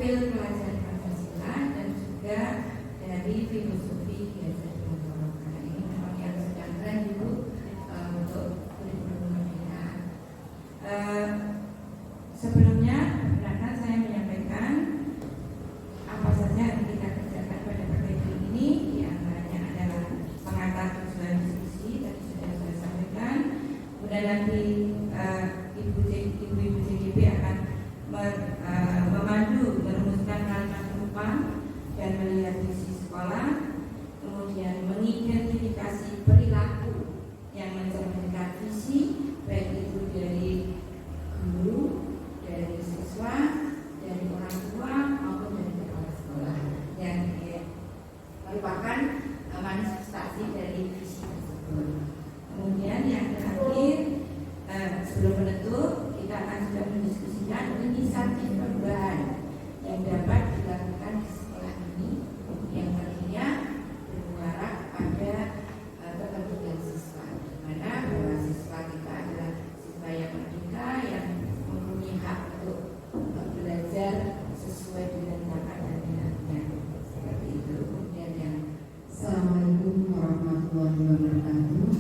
profil pelajar Pancasila dan juga dari filosofi Ki-Hajar Dewantara. Ini memang yang sedang tren dulu untuk kurikulum merdeka. Sebelumnya perkenalkan saya menyampaikan apa saja yang kita kerjakan pada PKD ini. Di antaranya adalah pengantar tujuan diskusi, tadi sudah saya sampaikan. Kemudian nanti ibu-ibu JGB akan memandu merumuskan kalimat penumpang dan melihat visi sekolah, kemudian mengidentifikasi perilaku yang mencerminkan visi, baik itu dari guru, dari siswa, dari orang tua maupun dari kepala sekolah, yang merupakan manifestasi dari visi tersebut. Kemudian yang terakhir, sebelum menutup, kita akan juga mendiskusikan inisiatif perubahan yang dapat dilakukan di sekolah ini, yang tentunya bermuara pada keterbukaan siswa, di mana bahwa siswa kita adalah siswa yang merdeka, yang mempunyai hak untuk belajar sesuai dengan bakat dan minatnya, seperti itu. Kemudian yang Assalamualaikum warahmatullahi wabarakatuh.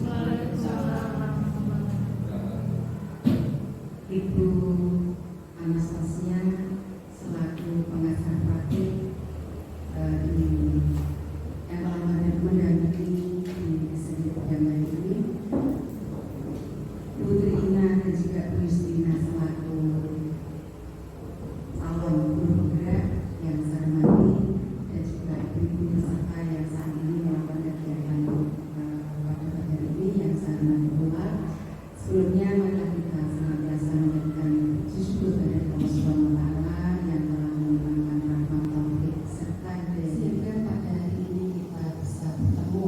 Ibu Anastasia selaku pengajar praktik yang telah mendampingi di SMK Damai ini, Putri Ina dan juga Bu Justina selaku calon guru penggerak yang saya hormati, dan juga ibu-ibu peserta yang saat ini melakukan kegiatan pada pagi ini yang saya hormati pula. Sebelumnya marilah kita senantiasa memberikan puji syukur kepada Allah Subhanahu wa Ta'ala yang telah melimpahkan rahmat taufik serta hidayah, sehingga pada hari ini kita bisa bertemu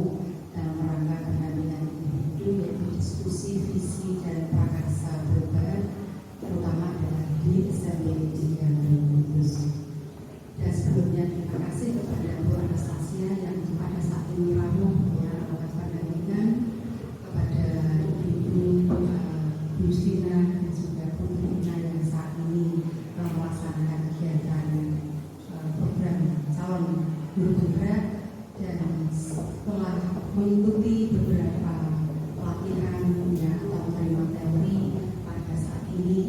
dalam rangka pendampingan individu, yaitu diskusi visi dan prakarsa perubahan, terutama adalah di SMK Damai Kudus. Dan sebelumnya terima kasih kepada Bu Anastasia yang pada saat ini ramuh melakukan pendampingan, kepada ibu Justina dan juga Putri Ina yang saat ini melaksanakan kegiatan program calon guru penggerak, dan setelah mengikuti beberapa pelatihan atau menerima teori, pada saat ini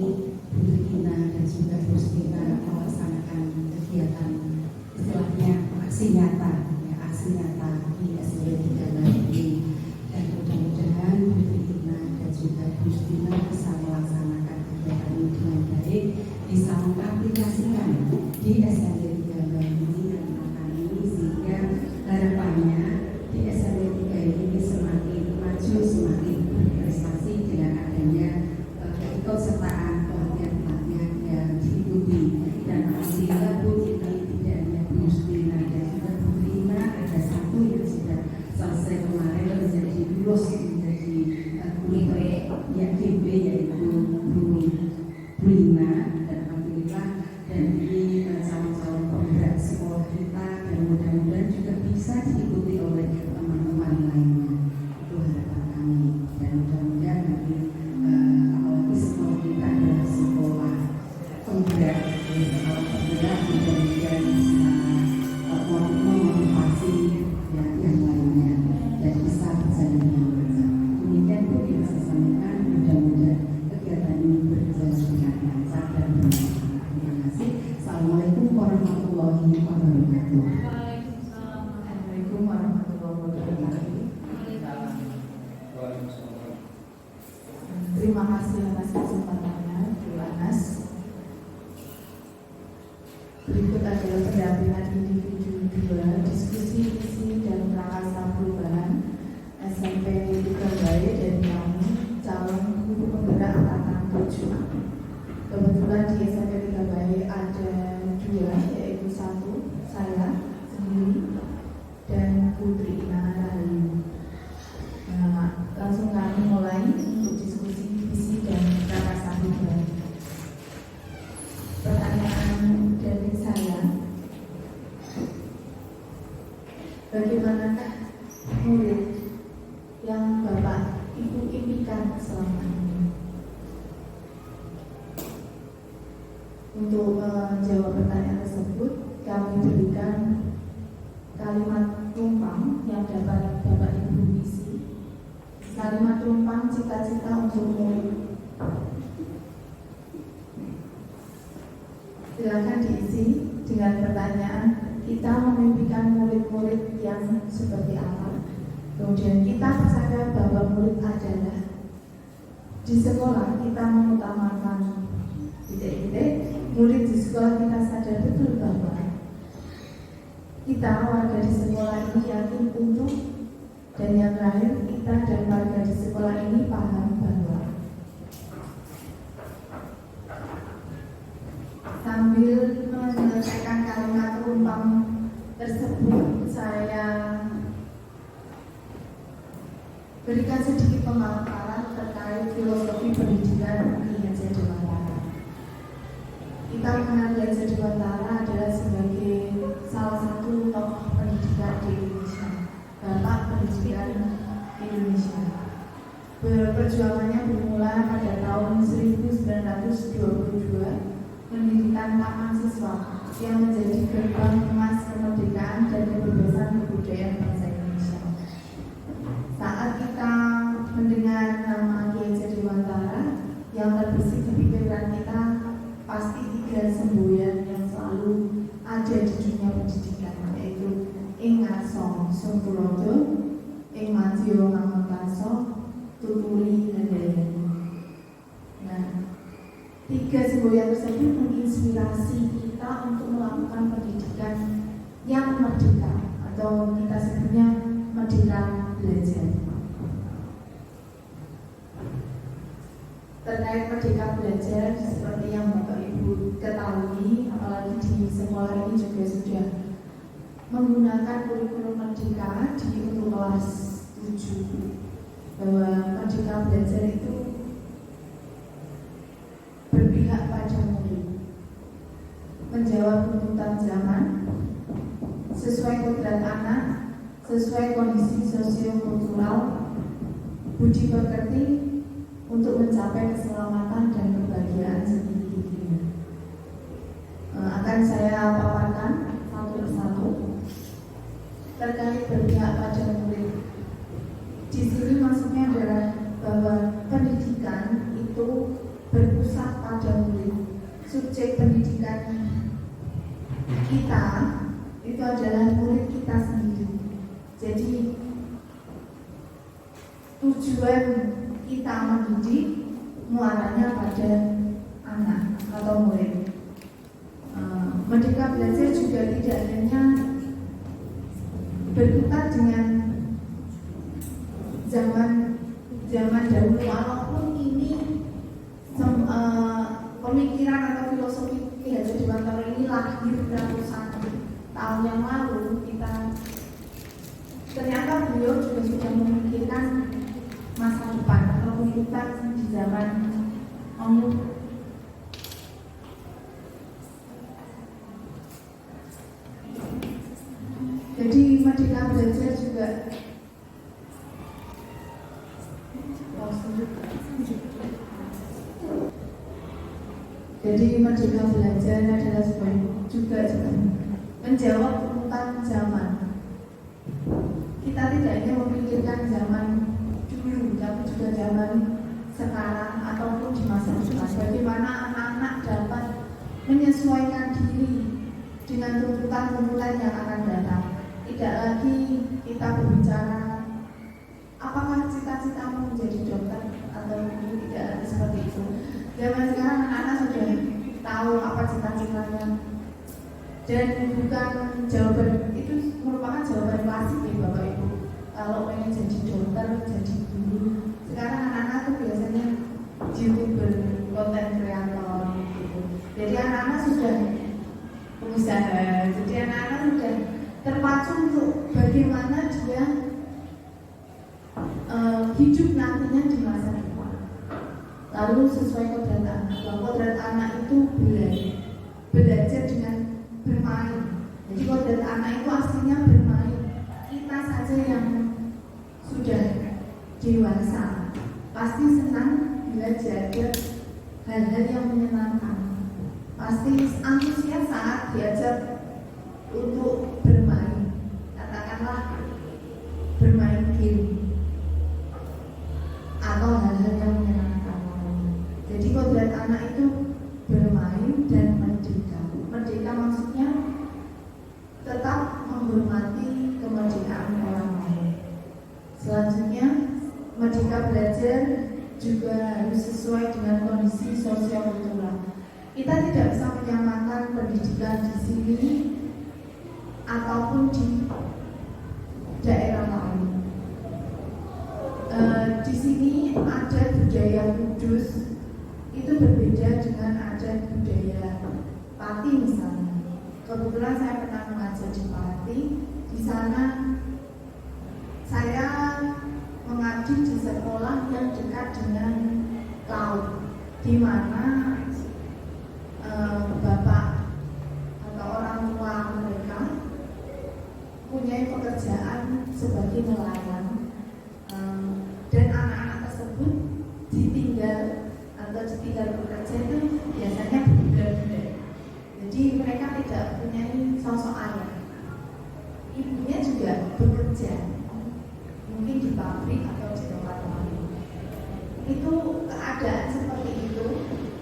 Putri Ina dan juga Justina melaksanakan kegiatan istilahnya aksi nyata di SMK Damai ini. Dan mudah-mudahan Putri Ina dan juga Justina bisa melaksanakan kegiatan ini dengan baik, bisa mengaplikasikan di SMK Damai ini dan akan ini, sehingga harapannya di SMK ini semakin maju, semakin berprestasi dengan adanya keikutsertaan pelatihan-pelatihan yang diikuti. Dan alhamdulillah Bu, kita tidak hanya Bu Justina dan juga Putri Ina, ada satu yang sudah selesai kemarin menjadi lulus menjadi yang DB, yaitu Bu Ina, dan alhamdulillah, dan ini calon-calon penggerak sekolah kita, dan mudah-mudahan juga bisa diikuti oleh teman-teman lainnya. Itu harapan kami, dan mudah-mudahan nanti apalagi sekolah kita adalah sekolah penggerak, mudah-mudahan bisa memotivasi yang lainnya dan bisa berjalan dengan lancar. Demikian Bu yang saya sampaikan, mudah-mudahan kegiatan ini berjalan dengan lancar dan bermanfaat. Terima kasih. Assalamualaikum warahmatullahi wabarakatuh. Assalamualaikum warahmatullahi wabarakatuh. Terima kasih atas kesempatannya, Bu Anas. Berikut adalah pendampingan individu 2, diskusi visi dan prakarsa perubahan SMP 3 Baik dari kami, calon guru penggerak angkatan 7. Kebetulan di SMP 3 Baik ada 2, yaitu 1 saya sendiri dan Putri Ina Rahayu. Langsung kami mulai untuk diskusi visi dan prakarsa perubahan. Pertanyaan dari saya, bagaimanakah murid yang Bapak Ibu impikan selama ini? Untuk menjawab pertanyaan tersebut, cita-cita untuk murid. Silakan diisi dengan pertanyaan, kita memimpikan murid-murid yang seperti apa. Kemudian kita percaya bahwa murid adalah di sekolah kita mengutamakan titik-titik. Murid di sekolah kita sadar betul bahwa kita warga di sekolah ini yakin untuk, dan yang terakhir kita dan warga di sekolah ini paham bahwa. Sambil menyelesaikan kalimat rumpang tersebut, saya berikan sedikit pemaparan terkait filosofi pendidikan IHJ Dewantara. Kita mengenal IHJ Dewantara adalah sebagai salah satu tokoh pendidikan di Indonesia, bapak pendidikan Indonesia. Perjuangannya bermula pada tahun 1922 mendirikan Taman Siswa yang menjadi gerbang emas kemerdekaan dan kebebasan kebudayaan bangsa Indonesia. Saat kita mendengar nama IHJ Dewantara, yang terbesit di pikiran kita pasti tiga semboyan yang selalu ada di dunia pendidikan, yaitu ing ngarsa Sungtulodo, ing madya ngamonkarsa, tutuli handayani. Nah, tiga semboyan tersebut menginspirasi kita untuk melakukan pendidikan yang merdeka, atau kita sebutnya merdeka belajar. Terkait merdeka belajar, seperti yang Bapak Ibu ketahui, apalagi di sekolah ini juga sudah menggunakan kurikulum merdeka di untuk kelas 7, bahwa merdeka belajar itu berpihak pada murid, menjawab tuntutan zaman sesuai kodrat anak, sesuai kondisi sosio-kultural, budi pekerti untuk mencapai keselamatan dan kebahagiaan setinggi-tingginya. Akan saya paparkan satu persatu terkait berpihak pada murid. Di sini maksudnya adalah bahwa pendidikan itu berpusat pada murid. Subjek pendidikan kita itu adalah murid kita sendiri. Jadi tujuan kita mendidik muaranya pada anak atau murid. Merdeka belajar juga tidak hanya berkutat dengan zaman dahulu, walaupun ini pemikiran atau filosofi IHJ Dewantara ini lahir ratusan tahun yang lalu. Ternyata beliau juga sudah memikirkan masa depan atau kehidupan di zaman Orde. Jadi merdeka belajar juga adalah juga menjawab tuntutan zaman. Kita tidak hanya memikirkan zaman dulu, tapi juga zaman sekarang ataupun di masa depan. Bagaimana anak-anak dapat menyesuaikan diri dengan tuntutan-tuntutan yang akan datang. Tidak lagi kita berbicara apakah cita-citamu menjadi dokter atau guru, tidak lagi seperti itu. Zaman sekarang anak-anak sudah tahu apa cita-citanya, dan bukan jawaban itu merupakan jawaban klasik ya Bapak Ibu. Kalau pengen jadi dokter, jadi guru, sekarang anak-anak tuh biasanya YouTuber, konten kreator gitu. Jadi anak-anak sudah pengusaha, jadi anak-anak sudah terpacu untuk bagaimana dia hidup nantinya di masa depan. Lalu sesuai kodrat anak, bahwa kodrat anak itu belajar dengan bermain. Jadi kodrat anak itu aslinya bermain. Kita saja yang sudah dewasa pasti senang belajar hal-hal yang menyenangkan. Pasti antusias saat diajak untuk bermain, katakanlah bermain game atau hal maksudnya tetap menghormati kemerdekaan orang lain. Selanjutnya, Merdeka Belajar juga harus sesuai dengan kondisi sosial kultural. Kita tidak bisa menyamakan pendidikan di sini ataupun di daerah lain. Di sini ada budaya Kudus itu berbeda dengan ada budaya Pati misalnya. Kebetulan saya pernah mengajar di Pati. Di sana saya mengabdi di sekolah yang dekat dengan laut, di mana bapak atau orang tua mereka punya pekerjaan sebagai nelayan, dan anak-anak tersebut ditinggal bekerja itu biasanya bunda-bunda. Jadi mereka tidak punya sosok ayah. Ibunya juga bekerja, mungkin di pabrik atau di tempat lain. Itu keadaan seperti itu,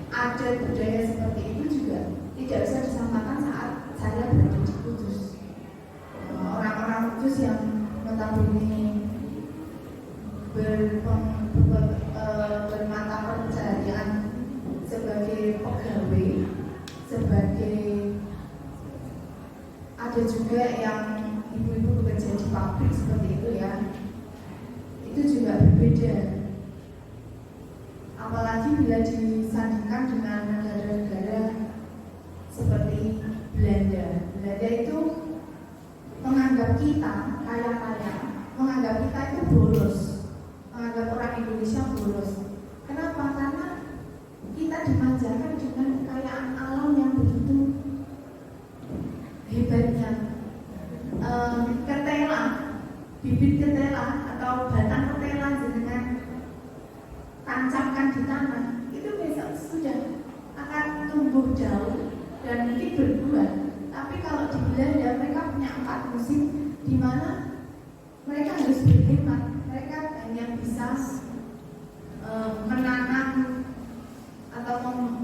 ada budaya seperti itu juga tidak bisa disamakan saat saya berada di Kudus. Orang-orang Kudus yang notabene bermata pencaharian sebagai pegawai, sebagai ada juga yang ibu-ibu bekerja di pabrik seperti itu ya, itu juga berbeda. Apalagi bila disandingkan dengan negara-negara seperti Belanda. Belanda itu menganggap kita kaya-kaya, menganggap kita itu boros, menganggap orang Indonesia boros. Kenapa? Karena kita dimanjakan dengan kekayaan alam yang begitu hebatnya. Ketela, bibit ketela atau batang ketela dengan tancapkan di tanah, itu besok sudah akan tumbuh jauh dan mungkin berbuah. Tapi kalau di Belanda mereka punya 4 musim, di mana mereka harus berhemat. Mereka hanya bisa menanam atau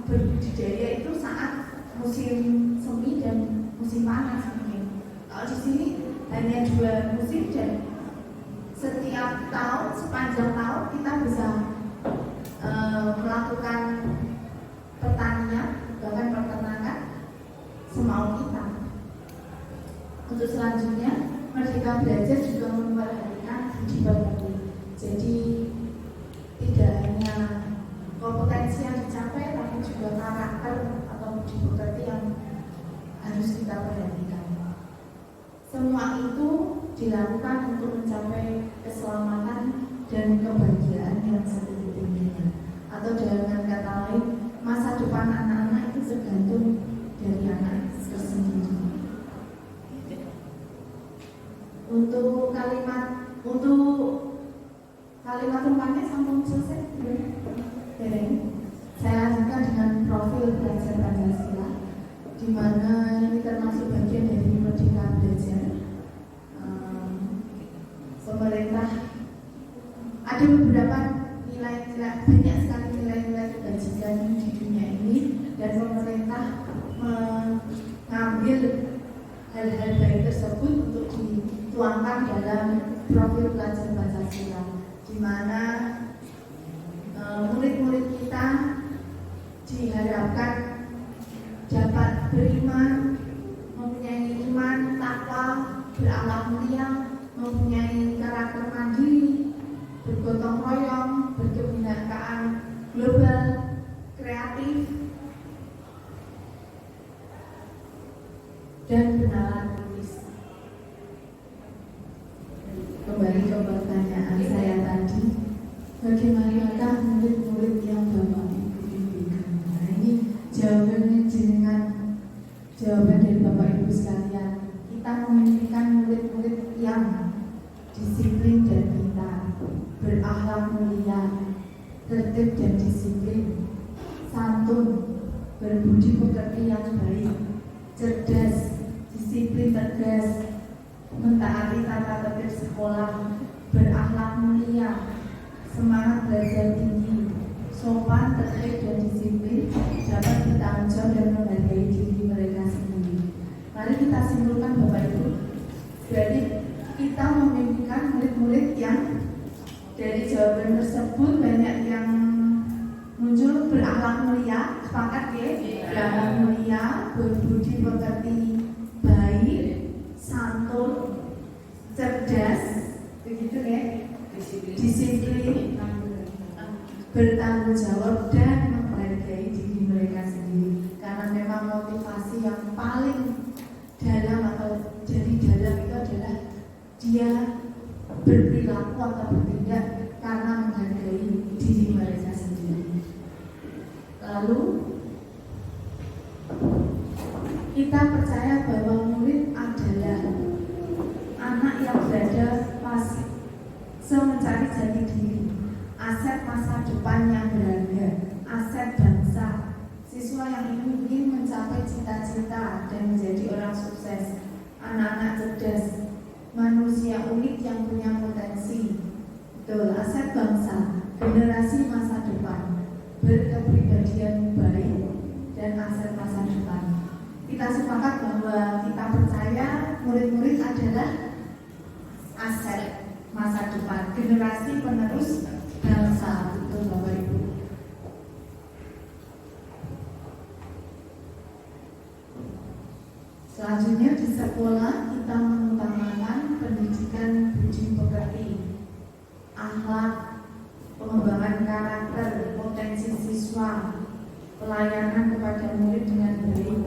berbudidaya itu saat musim semi dan musim panas mungkin. Kalau di sini hanya 2 musim dan setiap tahun, sepanjang tahun kita bisa melakukan pertanian, bahkan peternakan semau kita. Untuk selanjutnya, Merdeka Belajar juga memperhatikan budi pekerti. Jadi tidak hanya kompetensi yang dicapai, tapi juga karakter atau budi pekerti yang harus kita perhatikan. Semua itu dilakukan untuk mencapai keselamatan dan kebahagiaan yang setinggi-tingginya. Atau dengan kata lain, masa depan anak-anak itu tergantung dari anak tersendiri. Untuk kalimat rumahnya sambung selesai. Saya lanjutkan dengan profil belajar Pancasila, di mana ini termasuk bagian dari Merdeka Belajar. Pemerintah ada beberapa nilai-nilai, banyak sekali nilai-nilai kebajikan di dunia ini, dan pemerintah mengambil hal-hal baik tersebut untuk dituangkan dalam profil pelajar Pancasila, di mana murid-murid kita diharapkan dapat beriman, mempunyai iman, takwa, berakhlak mulia, mempunyai karakter mandiri, bergotong royong, berkebinekaan global, kreatif, dan bernalar tulis. Kembali ke pertanyaan saya tadi, bagaimanakah murid-murid yang Bapak Ibu bimbingkan? Nah, ini jawabannya jawaban dari Bapak Ibu sekalian. Kita memimpikan murid-murid yang disiplin dan pintar, berakhlak mulia, tertib dan disiplin, santun, berbudi pekerti yang baik, cerdas, disiplin tegas, mentaati tata tertib sekolah, berakhlak mulia, semangat belajar tinggi, sopan, tertib dan disiplin, dapat bertanggung jawab dan menghargai diri mereka sendiri. Mari kita simpulkan Bapak Ibu. Berarti kita memimpikan murid-murid yang dari jawaban tersebut banyak yang muncul berakhlak mulia, sepakat ya? Berakhlak mulia, berbudi pekerti baik, santun, cerdas, begitu ya? Disiplin, bertanggung jawab dan menghargai diri mereka sendiri. Karena memang motivasi yang paling dalam atau dari dalam itu adalah dia berperilaku atau bertindak karena menghargai diri mereka sendiri. Lalu kita percaya bahwa murid adalah anak yang berada pasif, mencari jati diri, aset masa depan yang berharga, aset bangsa, siswa yang ingin mencapai cita-cita dan menjadi orang sukses, anak-anak cerdas, manusia unik yang punya potensi. Betul, aset bangsa, generasi masa depan, berkepribadian baik dan aset masa depan. Kita sepakat bahwa kita percaya murid-murid adalah aset masa depan, generasi penerus bangsa. Betul Bapak Ibu. Selanjutnya di sekolah kita mengutamakan pendidikan budi pekerti, akhlak, pengembangan karakter, potensi siswa, pelayanan kepada murid dengan baik,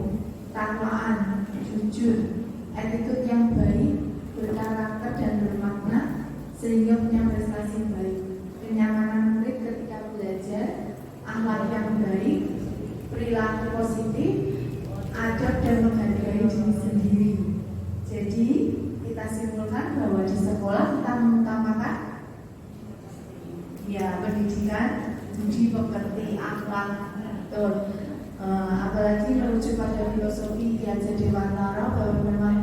takwaan, jujur, attitude yang baik, berkarakter dan bermakna sehingga punya prestasi baik, kenyamanan murid ketika belajar, akhlak yang baik, perilaku positif, adab dan menghargai diri sendiri. Jadi kita simpulkan bahwa di sekolah kita mengutamakan ya pendidikan budi pekerti, akhlak, apalagi merujuk pada filosofi Ki Hajar Dewantara bahwa memang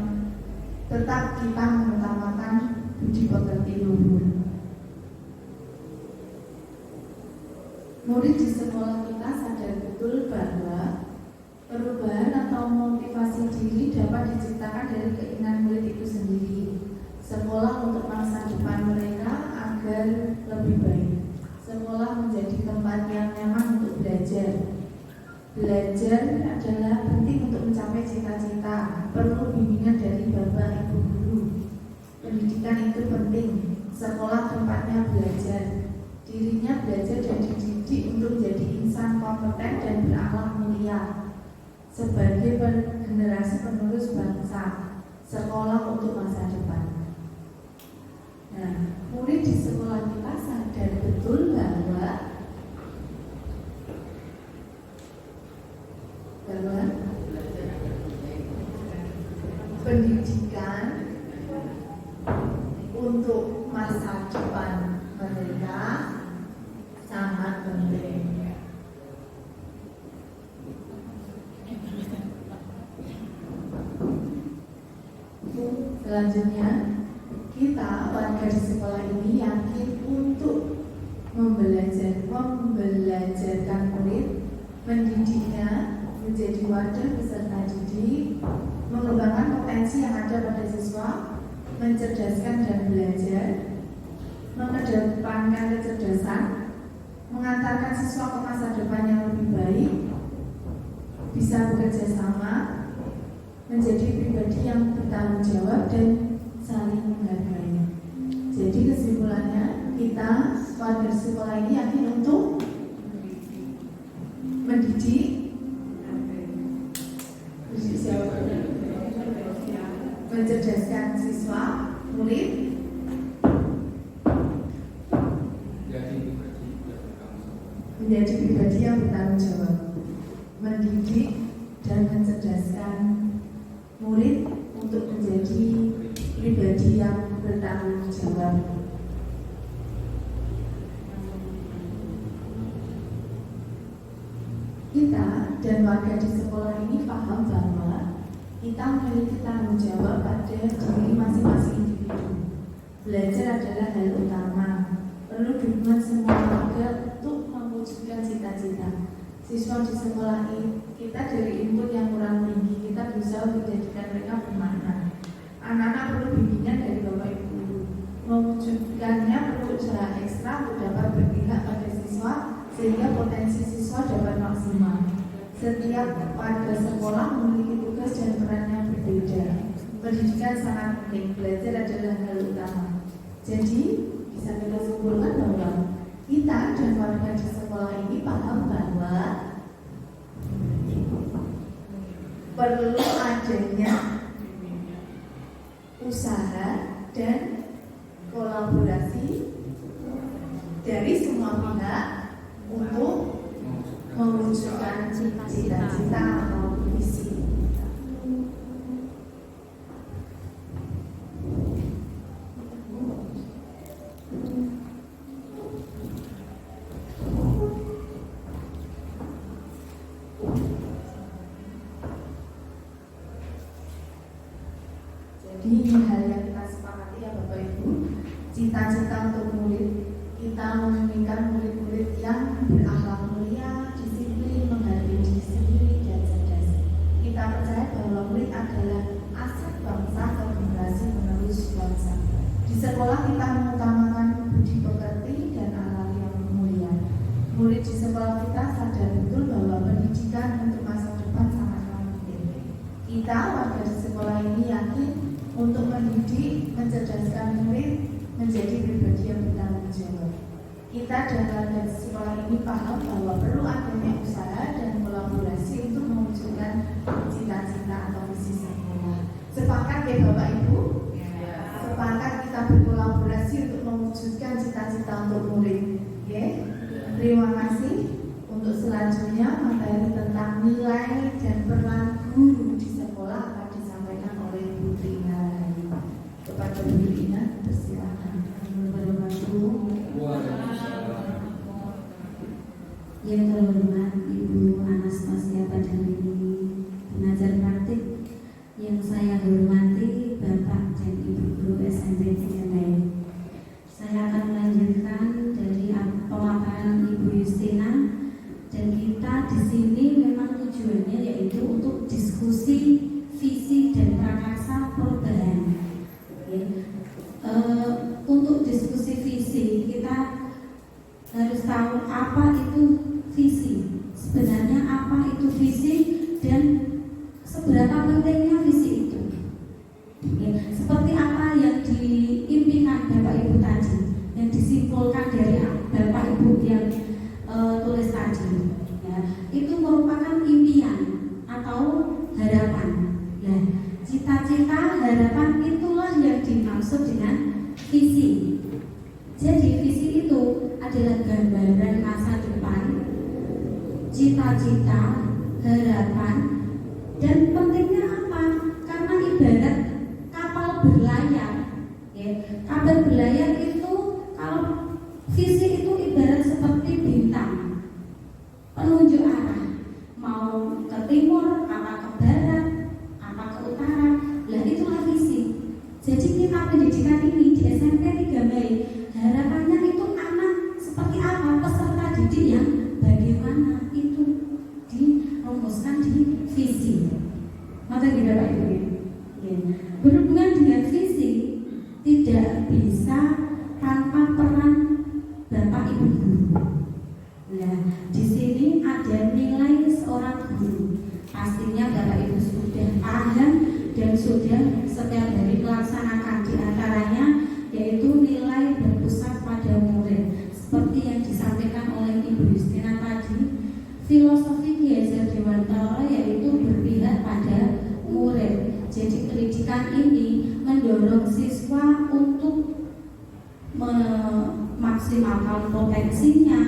tetap kita mengutamakan budi pekerti luhur. Murid di sekolah kita sadar betul bahwa perubahan atau motivasi diri dapat diciptakan dari keinginan murid itu sendiri. Sekolah untuk masa depan mereka agar lebih baik. Sekolah menjadi tempat yang nyaman untuk belajar. Belajar adalah penting untuk mencapai cita-cita. Perlu bimbingan dari bapak ibu guru. Pendidikan itu penting. Sekolah tempatnya belajar. Dirinya belajar dan dididik untuk menjadi insan kompeten dan berakhlak mulia. Sebagai generasi penerus bangsa, sekolah untuk masa depan. Nah, murid di sekolah kita sadar betul bahwa pendidikan untuk masa depan mereka sangat penting. Selanjutnya, kita warga di sekolah ini yakin untuk membelajarkan murid, mendidiknya menjadi wadah peserta didik, mengembangkan potensi yang ada pada siswa, mencerdaskan dan belajar, mengedepankan kecerdasan, mengantarkan siswa ke masa depan yang lebih baik, bisa bekerja sama, menjadi pribadi yang bertanggung jawab dan saling menghargai. Jadi kesimpulannya, kita warga sekolah ini yakin untuk mendidik, mencerdaskan siswa, murid, menjadi pribadi yang bertanggung jawab, mendidik dan mencerdaskan murid untuk menjadi pribadi yang bertanggung jawab. Kita dan warga di sekolah ini paham bahwa kita memiliki tanggung jawab pada diri masing-masing individu. Belajar adalah hal utama. Perlu dukungan semua warga untuk mewujudkan cita-cita. Siswa di sekolah ini kita dari input yang kurang tinggi, kita berusaha menjadikan dan mereka bermakna. Anak-anak perlu bimbingan dari Bapak Ibu. Mewujudkannya perlu usaha ekstra untuk dapat berpihak pada siswa sehingga potensi siswa dapat maksimal. Setiap pada sekolah memiliki tugas dan peran yang berbeda. Pendidikan sangat penting, belajar adalah hal utama. Jadi bisa kita simpulkan bahwa kita dan warga di sekolah ini paham bahwa perlu adanya usaha dan kolaborasi dari semua pihak untuk mewujudkan cita-cita atau visi. Jadi ini hal yang kita sepakati ya Bapak Ibu. Cita-cita untuk murid, kita menginginkan murid-murid yang berakhlak mulia, disiplin, menghargai diri sendiri dan cerdas. Kita percaya bahwa murid adalah aset bangsa atau generasi penerus bangsa. Di sekolah kita mengutamakan budi pekerti dan akhlak yang mulia. Murid di sekolah kita sadar betul bahwa pendidikan untuk masa depan sangatlah penting. Kita warga di sekolah ini yakin untuk mendidik, mencerdaskan murid menjadi pribadi yang bertanggung jawab. Kita dan warga di sekolah ini paham bahwa perlu adanya usaha dan kolaborasi untuk mewujudkan cita-cita atau visi sekolah. Sepakat ya Bapak Ibu? Sepakat kita berkolaborasi untuk mewujudkan cita-cita untuk murid. Oke? Terima kasih. Untuk selanjutnya materi tentang nilai dan peran guru di sekolah akan disampaikan oleh Bu Trina. Kepada Bu Trina, persilakan. Yang terhormat Ibu Anastasia Badalini, pengajar praktik. Yang saya hormati Bapak dan Ibu Guru SMP 3 Mei. Saya akan melanjutkan dari pemaparan Ibu Justina, dan kita di sini memang tujuannya yaitu untuk diskusi visi dan prakarsa perubahan. Untuk diskusi visi kita harus tahu apa itu visi, sebenarnya apa itu visi dan seberapa pentingnya visi itu. Seperti apa yang diimpikan Bapak Ibu tadi, yang disimpulkan dari Bapak Ibu yang tulis tadi, ya, itu merupakan impian atau harapan. Ya, cita-cita, harapan itulah yang dimaksud dengan visi. Jadi visi itu adalah gambaran masa depan, cita-cita, harapan, dan pentingnya apa? Karena ibarat kapal berlayar. Ya, kapal berlayar itu kalau visi itu ibarat seperti bintang, penunjuk arah, mau ke timur, apa ke barat, apa ke utara. Lah itulah visi. Jadi kita pendidikan ini di SMP 3 Mei harapannya itu anak seperti apa, peserta didik yang bagaimana itu dirumuskan di visi. Maka kita Bapak Ibu, ya. Berhubungan dengan visi tidak bisa tanpa peran Bapak Ibu guru. Nah, di sini ada nilai seorang guru. Pastinya Bapak Ibu sudah paham dan sudah setiap hari melaksanakan, di antaranya yaitu nilai berpusat pada murid. Seperti yang disampaikan oleh Ibu Justina tadi, filosofi Ki Hajar Dewantara yaitu berpihak pada murid. Jadi pendidikan ini mendorong siswa untuk memaksimalkan potensinya,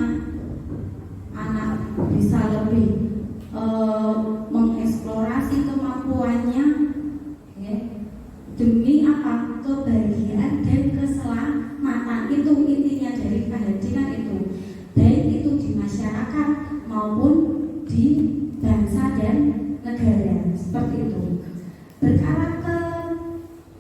anak bisa lebih mengeksplorasi kemampuannya, ya, demi apa? Kebahagiaan dan keselamatan. Itu intinya dari kehadirkan itu, baik itu di masyarakat maupun di bangsa dan negara. Seperti itu. Berkarakter,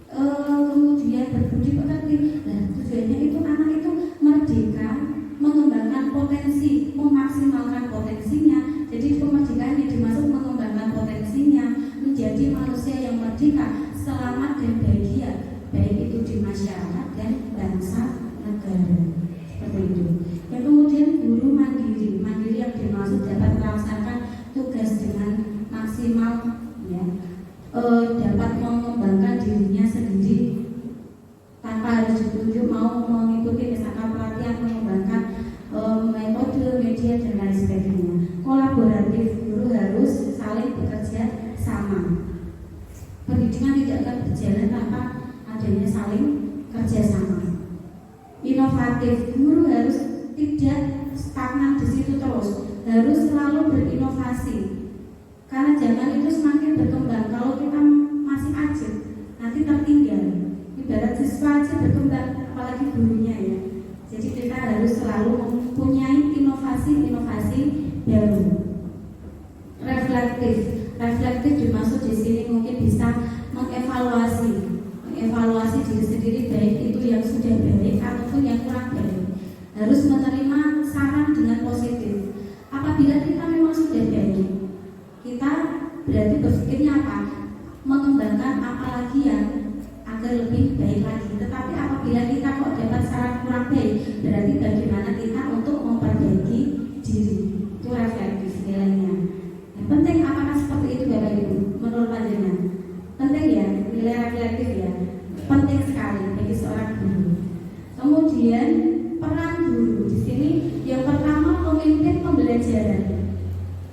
kemudian berbudi pekerti. Nah, tujuannya itu anak itu merdeka, mengembangkan potensi, memaksimalkan potensinya. Jadi kemerdekaan yang dimaksud mengembangkan potensinya, menjadi manusia yang merdeka merdeka, selamat dan bahagia, baik itu di masyarakat dan bangsa negara. Seperti itu. Yang kemudian guru mandiri yang dimaksud dapat melaksanakan tugas dengan maksimal, ya, dapat mengembangkan dirinya sendiri tanpa harus ditunjuk, mau mengikuti misalkan pelatihan, mengembangkan metode, media dan lain sebagainya. Kolaboratif, guru harus saling bekerja sama. Pendidikan tidak akan berjalan tanpa adanya saling kerja sama. Inovatif, guru harus tidak stagnan di situ terus, harus selalu berinovasi. Karena zaman itu semakin berkembang. Kalau kita masih ajib, nanti tertinggal. Ibarat siswa aja berkembang, apalagi gurunya ya. Jadi kita harus selalu mempunyai inovasi-inovasi baru. Reflektif dimaksud di sini mungkin bisa mengevaluasi diri sendiri, baik itu yang sudah baik ataupun yang kurang baik. Harus menerima saran dengan positif. Apabila kita memang sudah baik, kita berarti berpikirnya apa? Mengembangkan apa lagi yang agar lebih baik lagi. Tetapi apabila kita kok dapat saran kurang baik, berarti bagaimana kita untuk memperbaiki diri. Itu reflektif nilainya. Yang penting apakah seperti itu Bapak Ibu? Menurut panjenengan penting ya, nilai reflektif ya, penting sekali bagi seorang guru. Kemudian peran guru di sini yang pertama pemimpin pembelajaran.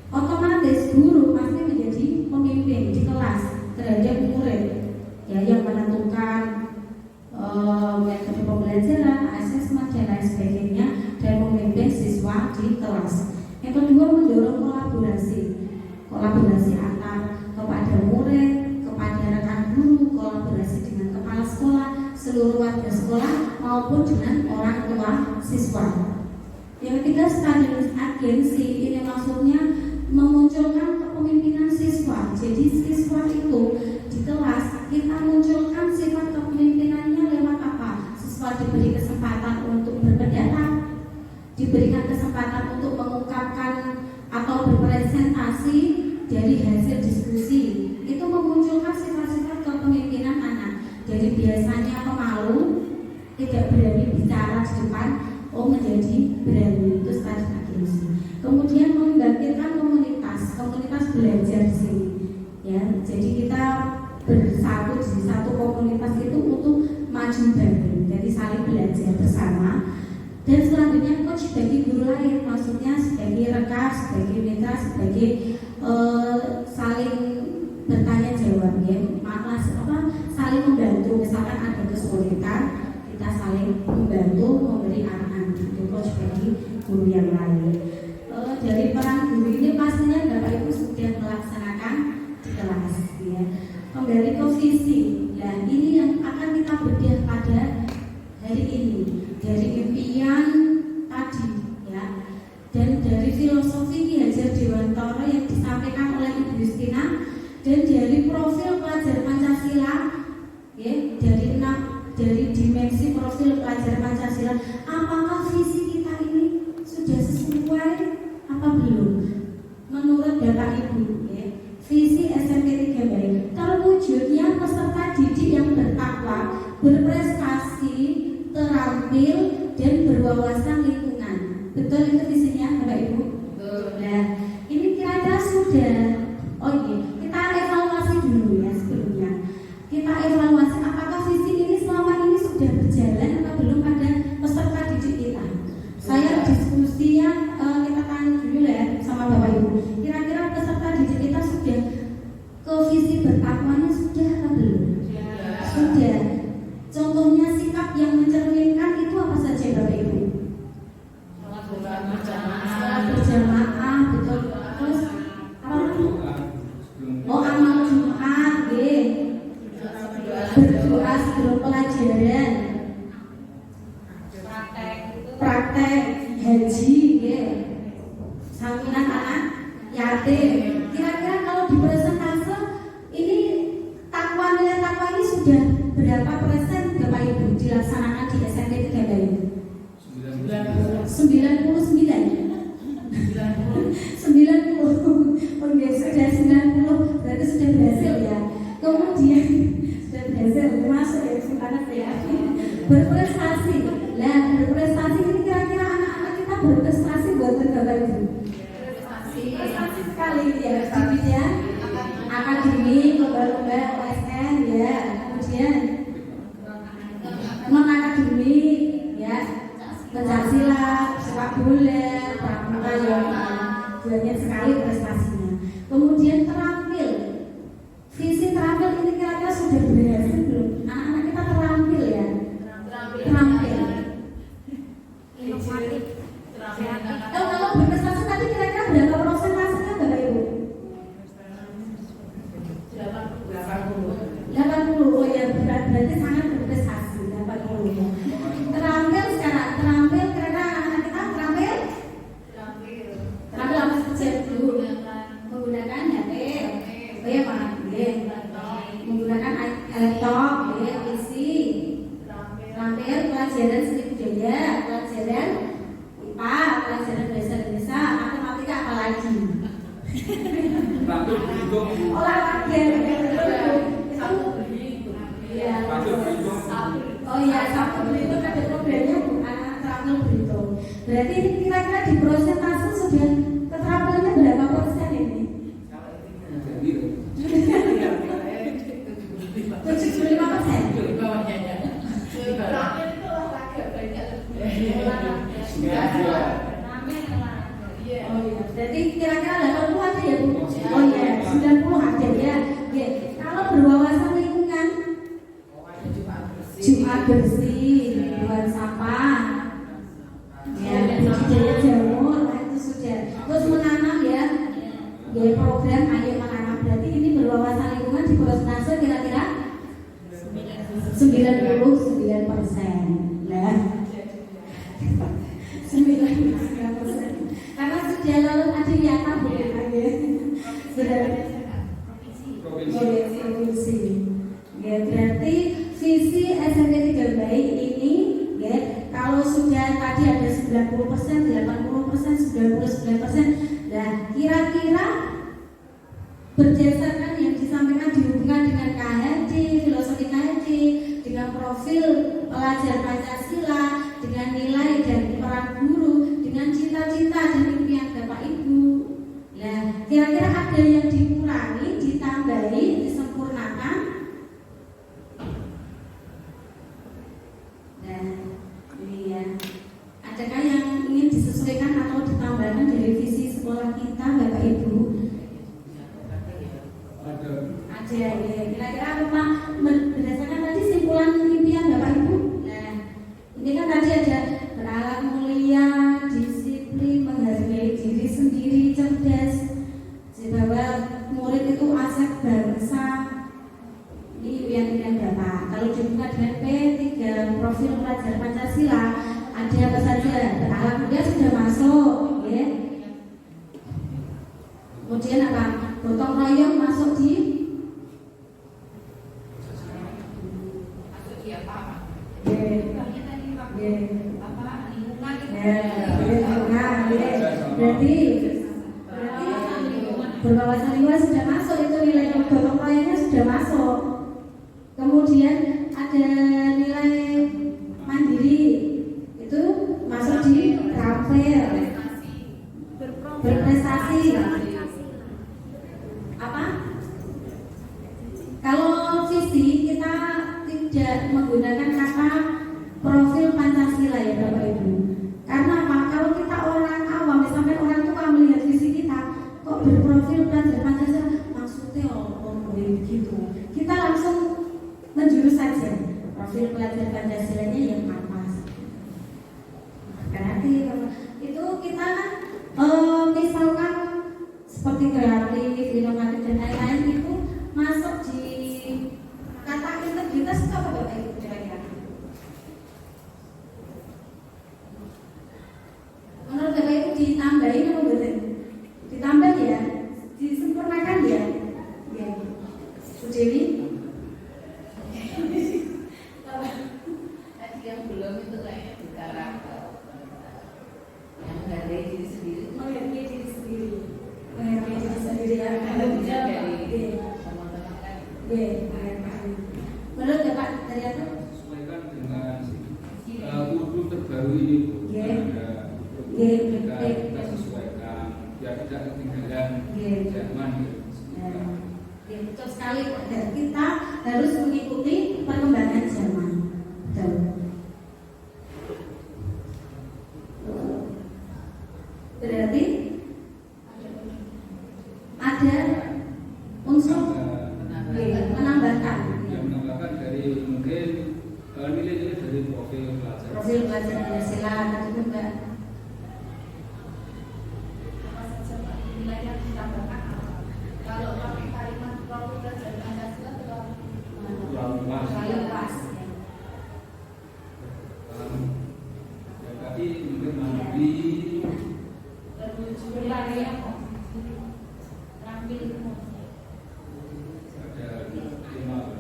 Otomatis guru pasti menjadi pemimpin di kelas terhadap murid, ya, yang menentukan metode pembelajaran, asesmen dan lain sebagainya, dan memimpin siswa di kelas. Yang kedua mendorong kolaborasi antar kepada murid, kepada rekan guru, kolaborasi dengan kepala sekolah, seluruh warga sekolah maupun dengan orang tua siswa. Yang ketiga stabilis agensi, ini maksudnya memunculkan kepemimpinan siswa. Jadi siswa itu di kelas kita munculkan sifat kepemimpinannya lewat apa? Siswa diberi kesempatan untuk berpendapat, diberikan kesempatan untuk mengungkapkan atau berpresentasi dari hasil diskusi. Itu memunculkan sifat-sifat kepemimpinan anak. Jadi biasanya pemalu, tidak berani bicara di depan, menjadi berani. Itu stadium agensi. Kemudian membangkitkan komunitas belajar di sini. Ya, jadi kita bersatu di satu komunitas itu untuk maju bareng. Jadi saling belajar bersama. Dan selanjutnya coach bagi guru lain, maksudnya sebagai rekan, sebagai mitra, sebagai saling bertanya jawab, ya, saling membantu. Misalkan ada kesulitan, kita saling membantu, memberi arahan. Itu coach bagi guru yang lain. Dari peran guru ini pastinya Bapak Ibu sudah melaksanakan di kelas, ya. Kembali ke visi, dan ini yang akan kita bedah pada hari ini. Dari impian tadi, ya, dan dari filosofi Ki Hajar Dewantara yang disampaikan oleh Ibu Justina, dan dari profil pelajar Pancasila, ya, dari dimensi profil pelajar Pancasila, apakah visi kita ini sudah sesuai apa belum? Menurut Bapak Ibu, ya, visi SMP 3 Baik terwujudnya peserta didik yang bertakwa, berprestasi, terampil dan berwawasan lingkungan. Betul itu visinya Bapak Ibu? Nah, ini kira-kira sudah. Kita evaluasi dulu ya sebelumnya. Kita evaluasi apakah visi ini selama ini sudah berjalan atau belum pada peserta didik kita. Saya diskusinya kita tanya dulu ya sama Bapak Ibu. Kira-kira peserta didik kita sudah ke visi bertakwanya sudah atau belum? Sudah. Contohnya sikap yang mencerminkan itu apa saja Bapak Ibu? Salat berjamaah, betul. Terus apa lagi? Amal Jumat, berdoa sebelum pelajaran, praktek haji, santunan anak yatim. Kira-kira kalau di persentase ini nilai takwa ini sudah berapa persen Bapak Ibu dilaksanakan di SMP 3 Baik? 99. 90. Sudah 90 berarti sudah berhasil ya. Kemudian kemudian sudah berhasil masuk ya anak ya berprestasi. Nah berprestasi ini kira-kira anak-anak kita berprestasi buat Bapak Ibu. Prestasi sekali ya di bidang akademik, lomba-lomba OSN ya, kemudian non akademik ya, pencaksilat, sepak bola, pramuka ya, banyak sekali prestasinya. Kemudian terampil, visi terampil ini kira-kira sudah berhasil belum? Anak-anak kita terampil ya, terampil. Inovatif. Kalau berprestasi tadi kira-kira berapa persentasenya Bapak Ibu? 80. Oh ya berarti sangat berprestasi 80. Terampil sekarang, terampil kira-kira anak-anak kita terampil apa saja dulu? Menggunakan HP, oh ya Pak, menggunakan laptop, ya PC, terampil pelajaran seni budaya, pelajaran IPA, pelajaran bahasa Indonesia, matematika apalagi? Olahraga itu ya. Oh iya, Sabtu berhitung ada programnya anak terampil berhitung. Berarti ini kira-kira di persentase sudah keterampilannya berapa persen ini? 75%. Oh iya, berarti kira-kira 80 ada ya Bu? Oh iya, 90 ada ya. Ya, kalau berwawasan lingkungan, Jumat bersih, buang sampah, ya, budidaya jamur, itu sudah. Terus menanam ya, ya program ayo menanam. Berarti ini berwawasan lingkungan di persentase kira-kira 99%. Nah, 99%. Karena sudah lalu ada yang tahu ya, sudah provinsi. Ya, berarti visi SMP 3 Baik ini ya, kalau sudah tadi ada 90%, 80%, 99%. Nah, kira-kira berdasarkan yang disampaikan dihubungkan dengan KHD, filosofi KHD, dengan profil pelajar Pancasila, dengan nilai dan peran guru, dengan cita-cita dan impian Bapak Ibu. Nah, kira-kira ada yang dikurangi, ditambahi, disempurnakan? Nah, ini ya. Adakah yang ingin disesuaikan atau ditambahkan dari visi sekolah kita, Bapak Ibu? Ada ya. Kira-kira apa berdasarkan tadi simpulan impian Bapak Ibu? Nah, ini kan tadi ada berakhlak mulia, disiplin, menghargai diri sendiri, cerdas, bahwa murid itu aset bangsa. Ini impian Bapak. Kalau dibuka dengan P3 profil pelajar Pancasila, ada apa saja? Berakhlak mulia sudah masuk, ya. Kemudian apa? Gotong royong masuk di berarti berwawasan lingkungan sudah masuk, itu nilai gotong royongnya sudah masuk. Kemudian ada nilai mandiri, itu masuk di terampil, berprestasi. Apa? Kalau visi kita tidak menggunakan kata profil Pancasila ya Bapak Ibu. Karena apa? Kalau kita orang awam, misalkan orang tua melihat visi kita, kok berprofil pelajar Pancasila, maksudnya begitu. Kita langsung menjurus saja profil pelajar Pancasilanya yang apa? Berarti itu kita misalkan seperti kreatif, inovatif dan lain-lain itu masuk di kata integritas itu apa Bapak Ibu kira-kira? Menurut Bapak Ibu ditambahin atau enggak? Ditambah ya, disempurnakan ya. Ya, Bu Dewi. Tadi yang belum itu kayaknya di karakter yang menghargai diri sendiri. Menghargai diri sendiri. Menghargai diri sendiri ya. Kalau bisa dari teman-teman kan. sekali. Dan kita harus mengikuti perkembangan zaman. Betul. Berarti ada unsur menambahkan dari mungkin nilai-nilai dari profil pelajar Pancasila atau juga nilai yang ditambahkan kalau pakai kalimat profil pelajar Pancasila kurang pas. pas. Tadi mungkin mandiri terwujud wilayah terampil ada 5.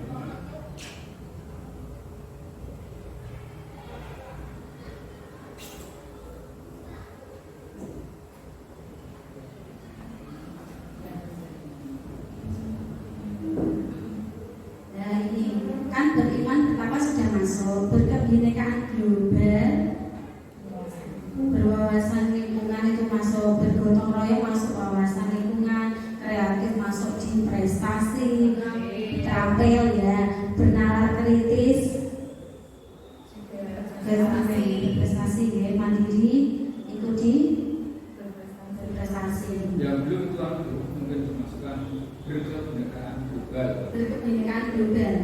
Nah ini kan beriman betapa sudah masuk berkebinekaan global, berwawasan lingkungan itu masuk, bergotong royong masuk wawasan lingkungan, kreatif masuk di prestasi, terampil ya, bernalar kritis, berprestasi ya, mandiri, ikuti berprestasi. Yang belum itu mungkin dimasukkan berkebinekaan global. Berkebinekaan global.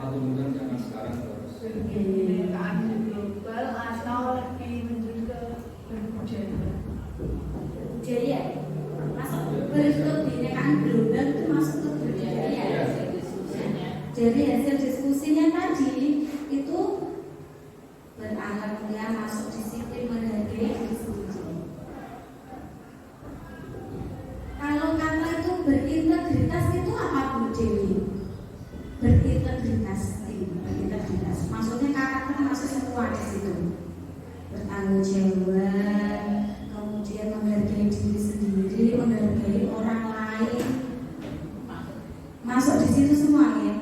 Atau mungkin zaman sekarang terus. kebinekaan global atau lebih menuju ke berbudaya. Budaya masuk berkebinekaan global itu masuk ke budaya. Jadi hasil diskusinya tadi itu berangkat masuk disiplin menghargai diri sendiri. Kalau kata itu berintegritas itu apa Bu Dewi? Berintegritas, maksudnya karakter masuk semua di situ. Bertanggung jawab, kemudian menghargai diri sendiri, menghargai orang lain, masuk di situ semua ya.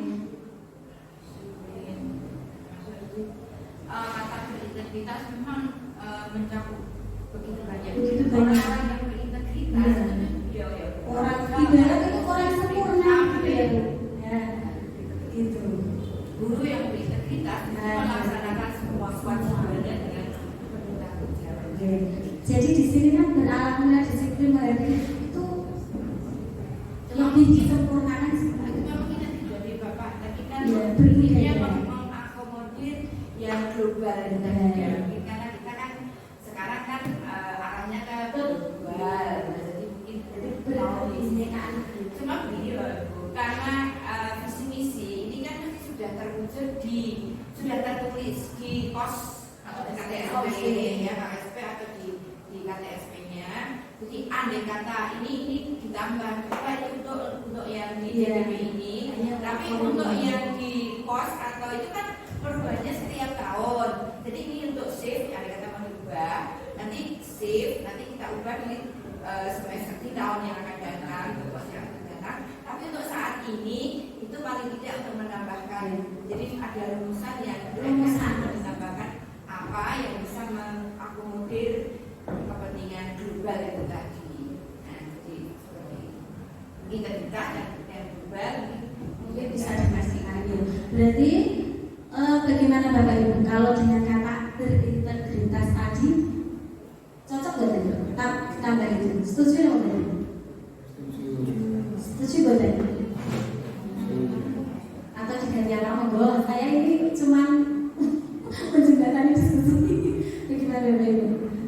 Kata berintegritas memang mencakup begitu banyak. Begitu banyak. Orang yang berintegritas, Orang ibarat itu orang sempurna gitu ya Bu. Ya, gitu. guru yang berintegritas melaksanakan semua kewajibannya dengan bertanggung jawab. Oke. Jadi di sini kan beralamnya disiplin menghargai itu lebih disempurnakan sih. Itu memang kita tidak di Bapak, tapi kan Ya, dia berbeda. mengakomodir yang global Ya. karena kita kan sekarang kan arahnya ke global, jadi mungkin Berkebinekaan. cuma begini loh Bu, karena visi misi ini kan nanti sudah terwujud sudah tertulis di pos atau di KTSP ya KSP atau di KTSP-nya. Jadi andai kata ini ditambah baik untuk yang di DPP ini, tapi untuk yang di pos atau itu kan perubahannya setiap tahun. Jadi ini untuk shift, andai kata merubah, nanti shift, nanti kita ubah di semester di tahun yang akan datang, untuk pos yang akan datang. Tapi untuk saat ini itu paling tidak untuk menambahkan. Jadi ada rumusan yang menambahkan apa yang bisa mengakomodir kepentingan global itu tadi. Nah, jadi seperti ini. Integritas dan global Mungkin bisa dipastikan ya. Berarti bagaimana Bapak Ibu kalau dengan kata berintegritas tadi cocok gak tadi? Tambah itu. Setuju nggak tadi? Setuju gak tadi? Atau diganti apa monggo? Saya ini cuma menjembatani diskusi. Bagaimana Bapak Ibu?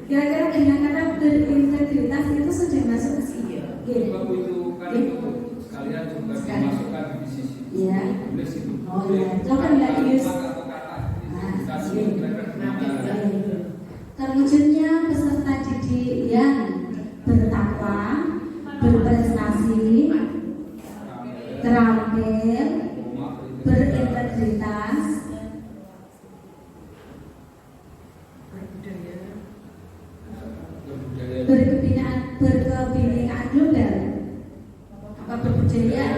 Kira-kira dengan kata berintegritas itu sudah masuk ke sini. Sebab itu kan itu sekalian juga dimasukkan di sisi Iya. tulis itu. Oh iya, coba lagi Yus. Atau kata Nah, iya. iya. Terwujudnya peserta didik yang bertakwa, berprestasi, terampil, berintegritas, berkebinekaan global, apa berbudaya ya,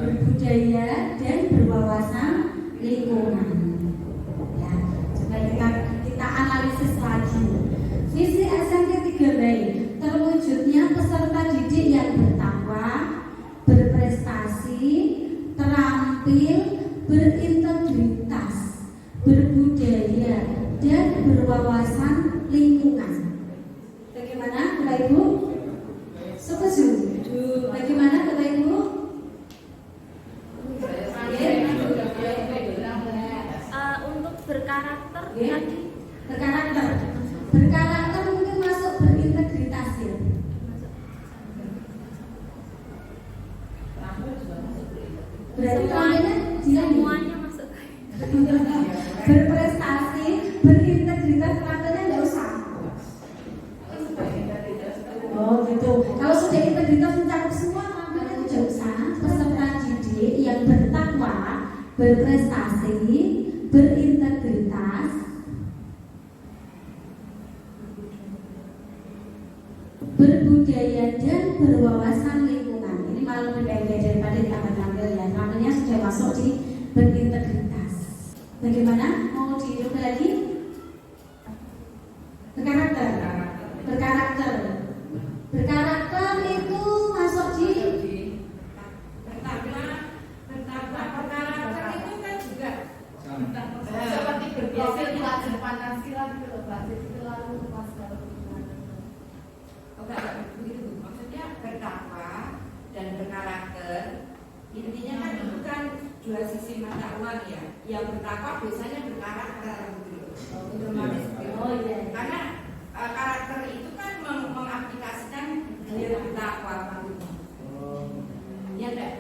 berbudaya dan berwawasan lingkungan. Ya, coba kita analisis lagi. Visi SMP 3 Mei terwujudnya peserta didik tampil, berintegritas, berbudaya, dan berwawasan lingkungan. Bagaimana Bapak Ibu? Setuju? Bagaimana Bapak Ibu? Untuk berkarakter Ya. tadi Berkarakter. Berkarakter mungkin masuk berintegritas ya. Berarti namanya semuanya masuk. berprestasi, berintegritas, terakhirnya nggak usah. Oh gitu. Kalau sudah integritas mencakup semua, terakhirnya itu nggak usah. Peserta didik yang bertakwa, berprestasi, berintegritas, berbudaya dan berwawasan lingkungan. Ini malah lebih baik daripada tampil ya. Namanya sudah masuk di berintegritas. Bagaimana? Mau dicoba lagi? Berkarakter. Berkarakter. Berkarakter itu masuk di berkarakter itu kan juga Seperti berprofil pelajar Pancasila gitu loh, pelajar itu lalu pas kalau enggak begitu. Maksudnya bertakwa dan berkarakter intinya kan itu kan dua sisi mata uang ya. Yang bertakwa biasanya berkarakter gitu. Otomatis gitu. Oh iya. Karena karakter itu kan mengaplikasikan dia bertakwa maksudnya. Iya enggak?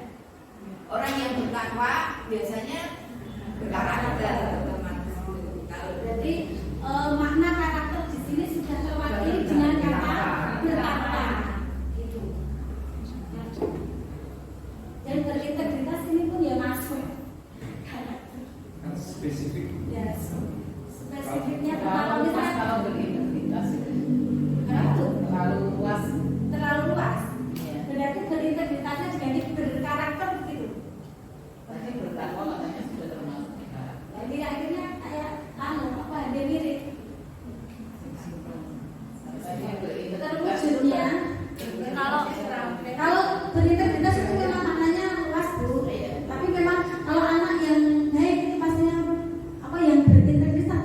Orang yang bertakwa biasanya berkarakter otomatis gitu. Kalau Jadi makna karakter di sini sudah terwakili dengan kata bertakwa. Itu. Dan berintegritas ini pun ya masuk karakter. Kan spesifik. Ya, spesifiknya kalau kalau pas misalnya kalau berintegritas itu itu terlalu luas. terlalu luas. Ya. Berarti berintegritasnya diganti berkarakter begitu. Tapi bertakwa katanya sudah termasuk di karakter. Jadi akhirnya kayak apa dia mirip. Terwujudnya kalau berintegritas itu memang maknanya luas Bu. Tapi memang kalau anak yang baik itu pastinya apa yang berintegritas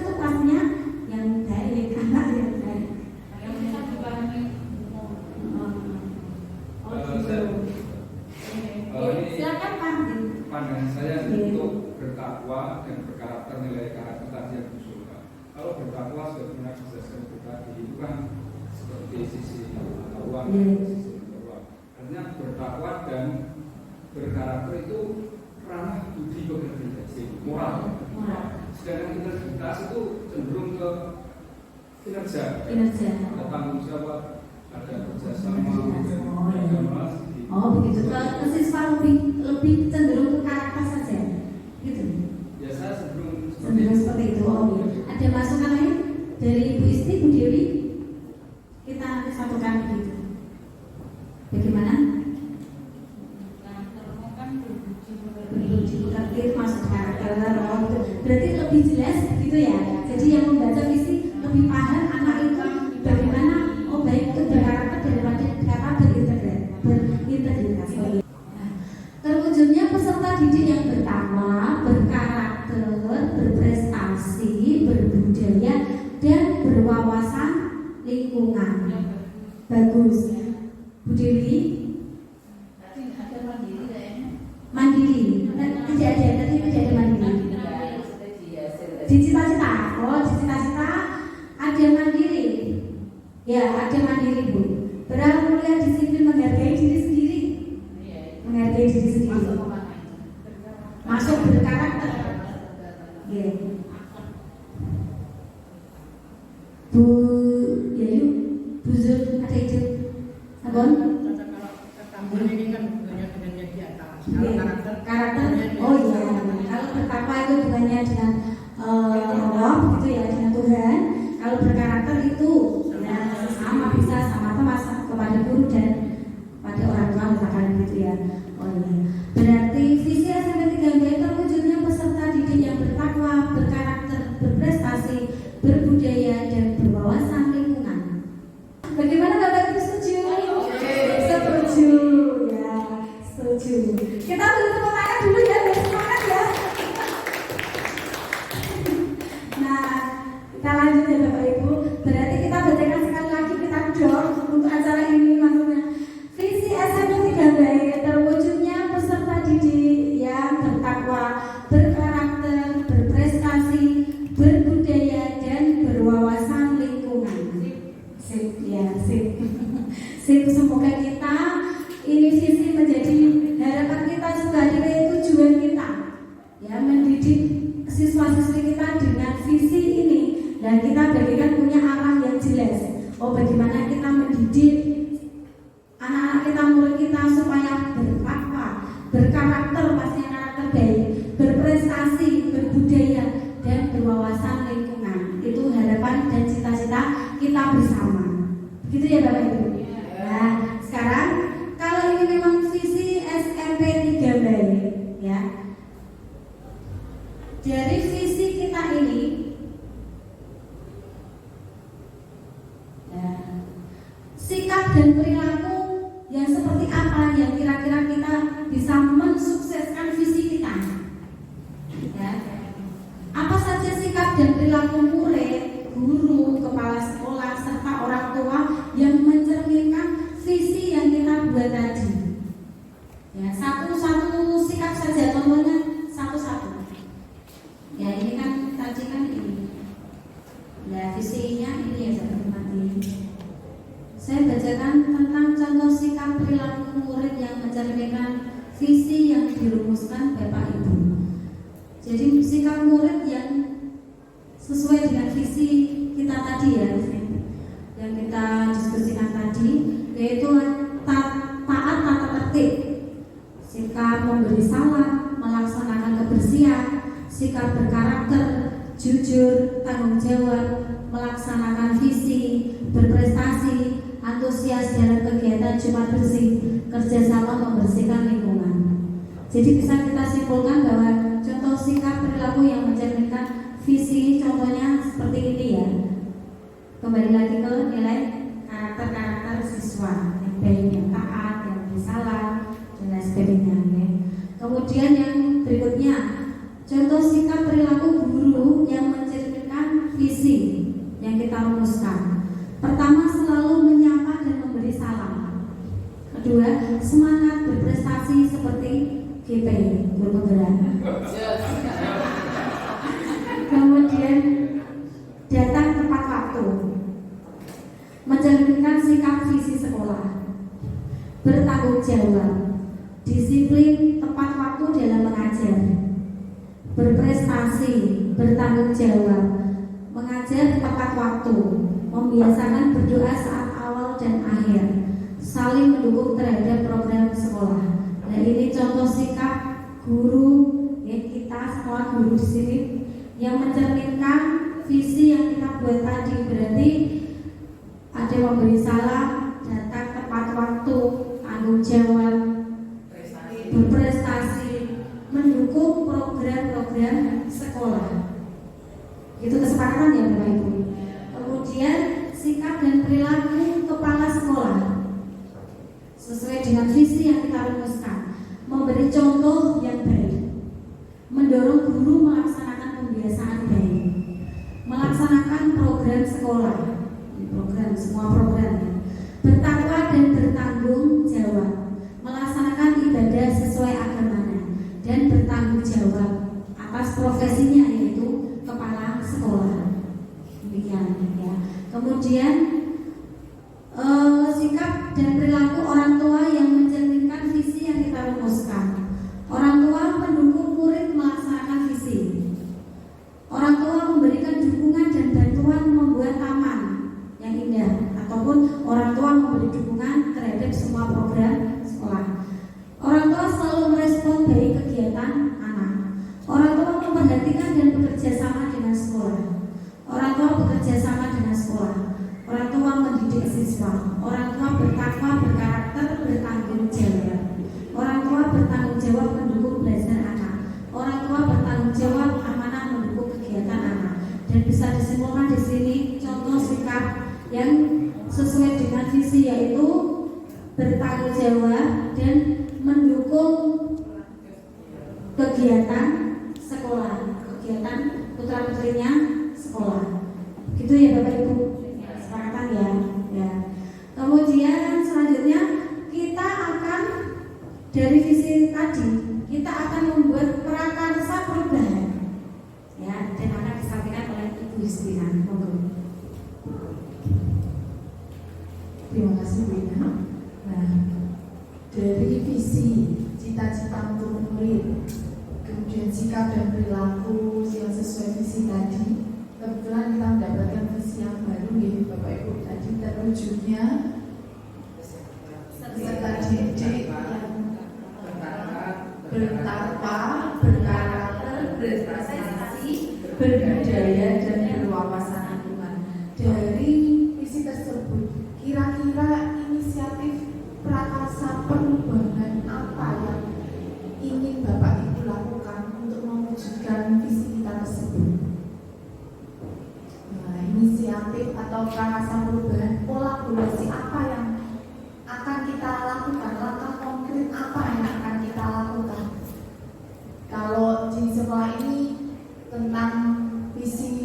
itu pastinya yang baik, anak yang baik. yang bisa dipahami Ini Silakan Pak. pandangan saya untuk bertakwa dan berkarakter, nilai karakter tadi yang diusulkan. Kalau bertakwa sebetulnya bisa disebut tadi itu kan seperti sisi mata uang, sisi mata uang. Artinya bertakwa dan berkarakter itu ranah budi pekerti, moral. Sedangkan integritas itu cenderung ke kinerja, ada tanggung jawab, ada kerjasama, ada malas. Oh begitu. Ke siswa lebih cenderung ke karakter saja, gitu. Ya saya cenderung Cenderung seperti itu. Oh iya. Ada masukan lain dari Ibu Isti, Bu Dewi? Kita nanti satukan begitu. Bagaimana? Beruji pekerti masuk karakter. Oh, gitu. Berarti lebih jelas gitu ya. Jadi yang membaca visi lebih paham anak itu bagaimana. Oh baik itu berkarakter daripada kata berintegritas. Nah, terwujudnya peserta didik yang bertakwa, berkarakter, berprestasi, berbudaya, dan berwawasan lingkungan. Bagus. Bu Dewi, Tapi ada mandiri kayaknya. mandiri. Tidak ada, tadi tidak ada mandiri. Di cita-cita, oh di cita-cita ada mandiri. Ya, ada mandiri Bu. Berapa mulia disiplin menghargai diri sendiri. Menghargai diri sendiri. Masuk berkarakter. Ya. Bu Yayu, Bu Zul, ada ide? Abon? Ini kan hubungannya dengan yang di atas. Kalau Karakter. Oh iya. Kalau bertakwa itu hubungannya dengan Allah, gitu ya, dengan Tuhan. Kalau berkarakter itu ya, sama bisa sama kepada guru dan pada orang tua misalkan gitu ya. Oh iya. Berarti visi SMP 3 terwujudnya peserta didik yang bertakwa, berkarakter, berprestasi, berbudaya dan berwawasan lingkungan. Bagaimana Bapak Ibu setuju? Setuju ya, setuju. Kita kita supaya bertakwa, berkarakter, pastinya karakter baik, berprestasi, berbudaya, dan berwawasan lingkungan. Itu harapan dan cita-cita kita bersama. Begitu ya Bapak Ibu. Nah, sekarang kalau ini memang visi SMP 3 Bayi, ya. Dari visi kita ini, ya, sikap dan perilaku yang seperti apa yang kira-kira kita bisa mensukseskan visi kita? Ya. Apa saja sikap dan perilaku murid, guru, kepala sekolah, serta orang tua yang mencerminkan visi yang kita buat tadi? Ya, satu-satu sikap saja, contohnya satu-satu. Ya, ini kan tadi kan ini. Ya, visinya ini ya seperti tadi. Saya bacakan tentang contoh sikap perilaku murid yang mencerminkan visi yang dirumuskan Bapak Ibu. Jadi sikap murid yang sesuai dengan visi kita tadi ya, yang kita diskusikan tadi, yaitu taat tata tertib, sikap memberi salam, melaksanakan kebersihan, sikap berkarakter, jujur, tanggung jawab, melaksanakan visi, berprestasi, antusias dalam kegiatan Jumat bersih, kerjasama membersihkan lingkungan. Jadi bisa kita simpulkan bahwa contoh sikap perilaku yang mencerminkan visi contohnya seperti ini ya. Kembali lagi ke nilai karakter siswa yang baik, yang taat, yang bersalah, dan lain sebagainya. Ya. Kemudian yang berikutnya, contoh sikap perilaku guru yang mencerminkan visi yang kita rumuskan. Pertama, selalu menyapa dan memberi salam. Kedua, semangat berprestasi seperti GP, guru penggerak. Kemudian datang tepat waktu, mencerminkan sikap visi sekolah. Bertanggung jawab, disiplin, tepat waktu dalam mengajar. Berprestasi, bertanggung jawab, mengajar tepat waktu, membiasakan berdoa saat awal dan akhir, saling mendukung terhadap program sekolah. Nah, ini contoh sikap guru ya, kita semua guru di sini yang mencerminkan visi yang kita buat tadi. Berarti ada memberi salam, datang tepat waktu, tanggung jawab, berprestasi, mendukung program-program sekolah. Itu kesepakatan ya Bapak Ibu. Kemudian sikap dan perilaku kepala sekolah sesuai dengan visi yang kita rumuskan, memberi contoh yang baik, mendorong guru melaksanakan pembiasaan baik, melaksanakan program sekolah, semua program, bertakwa dan bertanggung jawab, melaksanakan ibadah sesuai agamanya, dan bertanggung jawab atas profesinya yaitu kepala sekolah. Demikian ya. Kemudian sikap dan perilaku orang tua yang mencerminkan visi yang kita rumuskan. Orang tua mendukung murid melaksanakan visi. Orang tua memberikan dukungan dan bantuan membuat taman yang indah, ataupun orang tua memberi dukungan terhadap semua program sekolah. Orang tua selalu merespon baik kegiatan anak. Orang tua memperhatikan dan bekerja sama dengan sekolah. Orang tua bekerja sama dengan sekolah. Orang tua mendidik siswa. Orang tua bertakwa, berkarakter, bertanggung jawab. Orang tua bertanggung jawab mendukung belajar anak. Orang tua bertanggung jawab amanah mendukung kegiatan anak. Dan bisa disimpulkan di sini contoh sikap yang sesuai dengan visi yaitu bertanggung jawab dan mendukung kegiatan sekolah, kegiatan putra putrinya sekolah. Gitu ya Bapak Ibu. Sepakatan ya. Ya. Kemudian selanjutnya kita akan dari visi tadi kita akan membuat prakarsa perubahan. Ya, dan akan disampaikan oleh Ibu Justina. Monggo. Terima kasih Bu Ina. Nah, dari visi cita-cita untuk murid, kemudian sikap dan perilaku yang sesuai visi tadi, kebetulan kita mendapatkan visi yang baru ya Bapak Ibu. Tadi terwujudnya peserta didik berkarakter, berprestasi, berbudaya, dan berwawasan lingkungan. Dari visi tersebut, kira-kira inisiatif prakarsa perubahan apa yang ingin Bapak Ibu lakukan untuk mewujudkan visi kita tersebut? Nah, inisiatif atau prakarsa perubahan, kolaborasi apa yang akan kita lakukan, langkah konkret apa yang akan kita lakukan? Kalau di sekolah ini tentang visi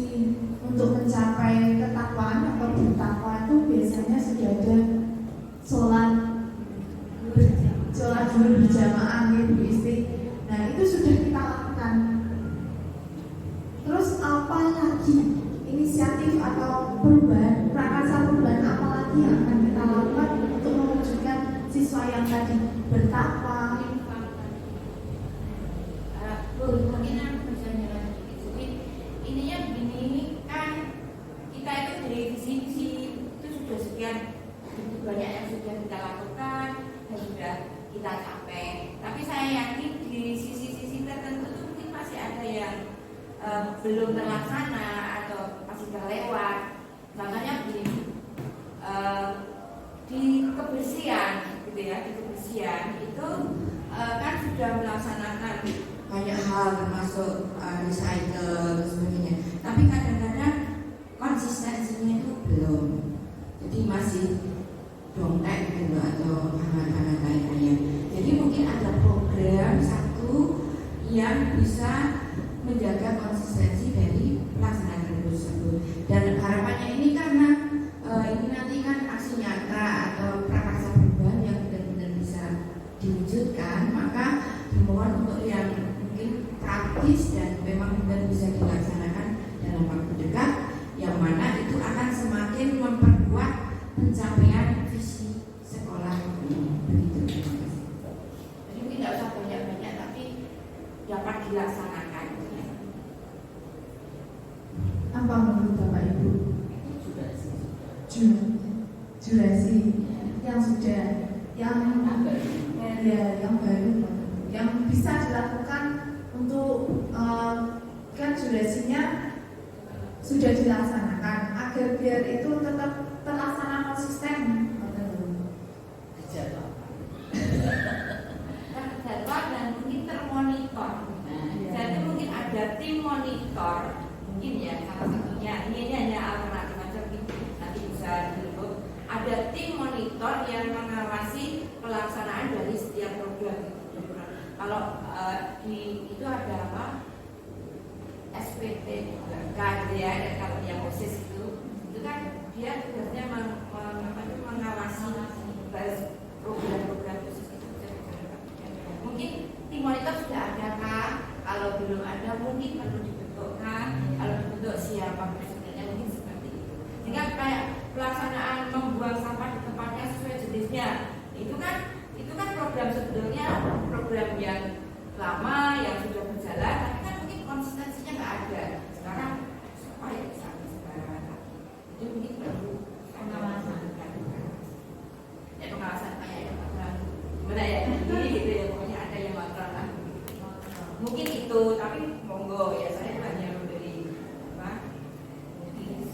untuk mencapai ketakwaan atau bertakwa itu biasanya sudah ada sholat dulu berjamaah gitu istri. Nah itu sudah kita lakukan. Terus apa lagi inisiatif atau perubahan, prakarsa perubahan apa lagi yang akan kita lakukan untuk mewujudkan siswa yang tadi bertakwa? Mungkin aku bisa nyerah sedikit. Jadi intinya begini kan, kita itu dari visi itu sudah sekian banyak yang sudah kita lakukan dan sudah kita capai. Tapi saya yakin di sisi-sisi tertentu itu mungkin masih ada yang belum terlaksana atau masih terlewat. Contohnya di kebersihan, gitu ya, di kebersihan itu kan sudah melaksanakan banyak hal termasuk recycle dan sebagainya. Tapi kadang-kadang konsistensinya itu belum. Jadi masih dongkek gitu atau hangat-hangat lainnya. Jadi mungkin ada program satu yang bisa menjaga konsistensi dari pelaksanaan tersebut. Dan harapannya ini karena ini nanti kan aksi nyata atau prakarsa perubahan yang benar-benar bisa diwujudkan, maka dimohon untuk yang mungkin praktis dan memang benar bisa dilaksanakan dalam waktu dekat, yang mana itu akan semakin memperkuat pencapaian visi sekolah begitu. Jadi mungkin tidak usah banyak-banyak tapi dapat dilaksanakan. Apa menurut Bapak Ibu? Jurasi yang sudah yang baru yang bisa dilakukan untuk kan jurasinya sudah dilaksanakan agar biar itu tetap terlaksana konsisten. Jadwal dan mungkin termonitor. Jadi mungkin ada tim monitor, mungkin ya salah satunya ini hanya alternatif aja, mungkin nanti bisa dibentuk. Ada tim monitor yang mengawasi pelaksanaan dari setiap program. Kalau itu ada apa? SPT gitu ya, dan kalau yang OSIS itu kan dia tugasnya mengawasi program-program khusus itu. Mungkin tim monitor sudah ada kah? Kalau belum ada mungkin perlu dibentukkan. Kalau dibentuk siapa presidennya mungkin seperti itu. Sehingga kayak pelaksanaan membuang sampah di tempatnya sesuai jenisnya. Itu kan program sebetulnya program yang lama yang sudah berjalan, tapi kan mungkin konsistensinya nggak ada. Sekarang siapa yang bisa sekarang? Jadi mungkin perlu pengawasan. Ya pengawasan kayak yang gimana ya? Ini gitu ya, pokoknya ada yang kontrol lah. Mungkin itu, tapi monggo ya, saya hanya memberi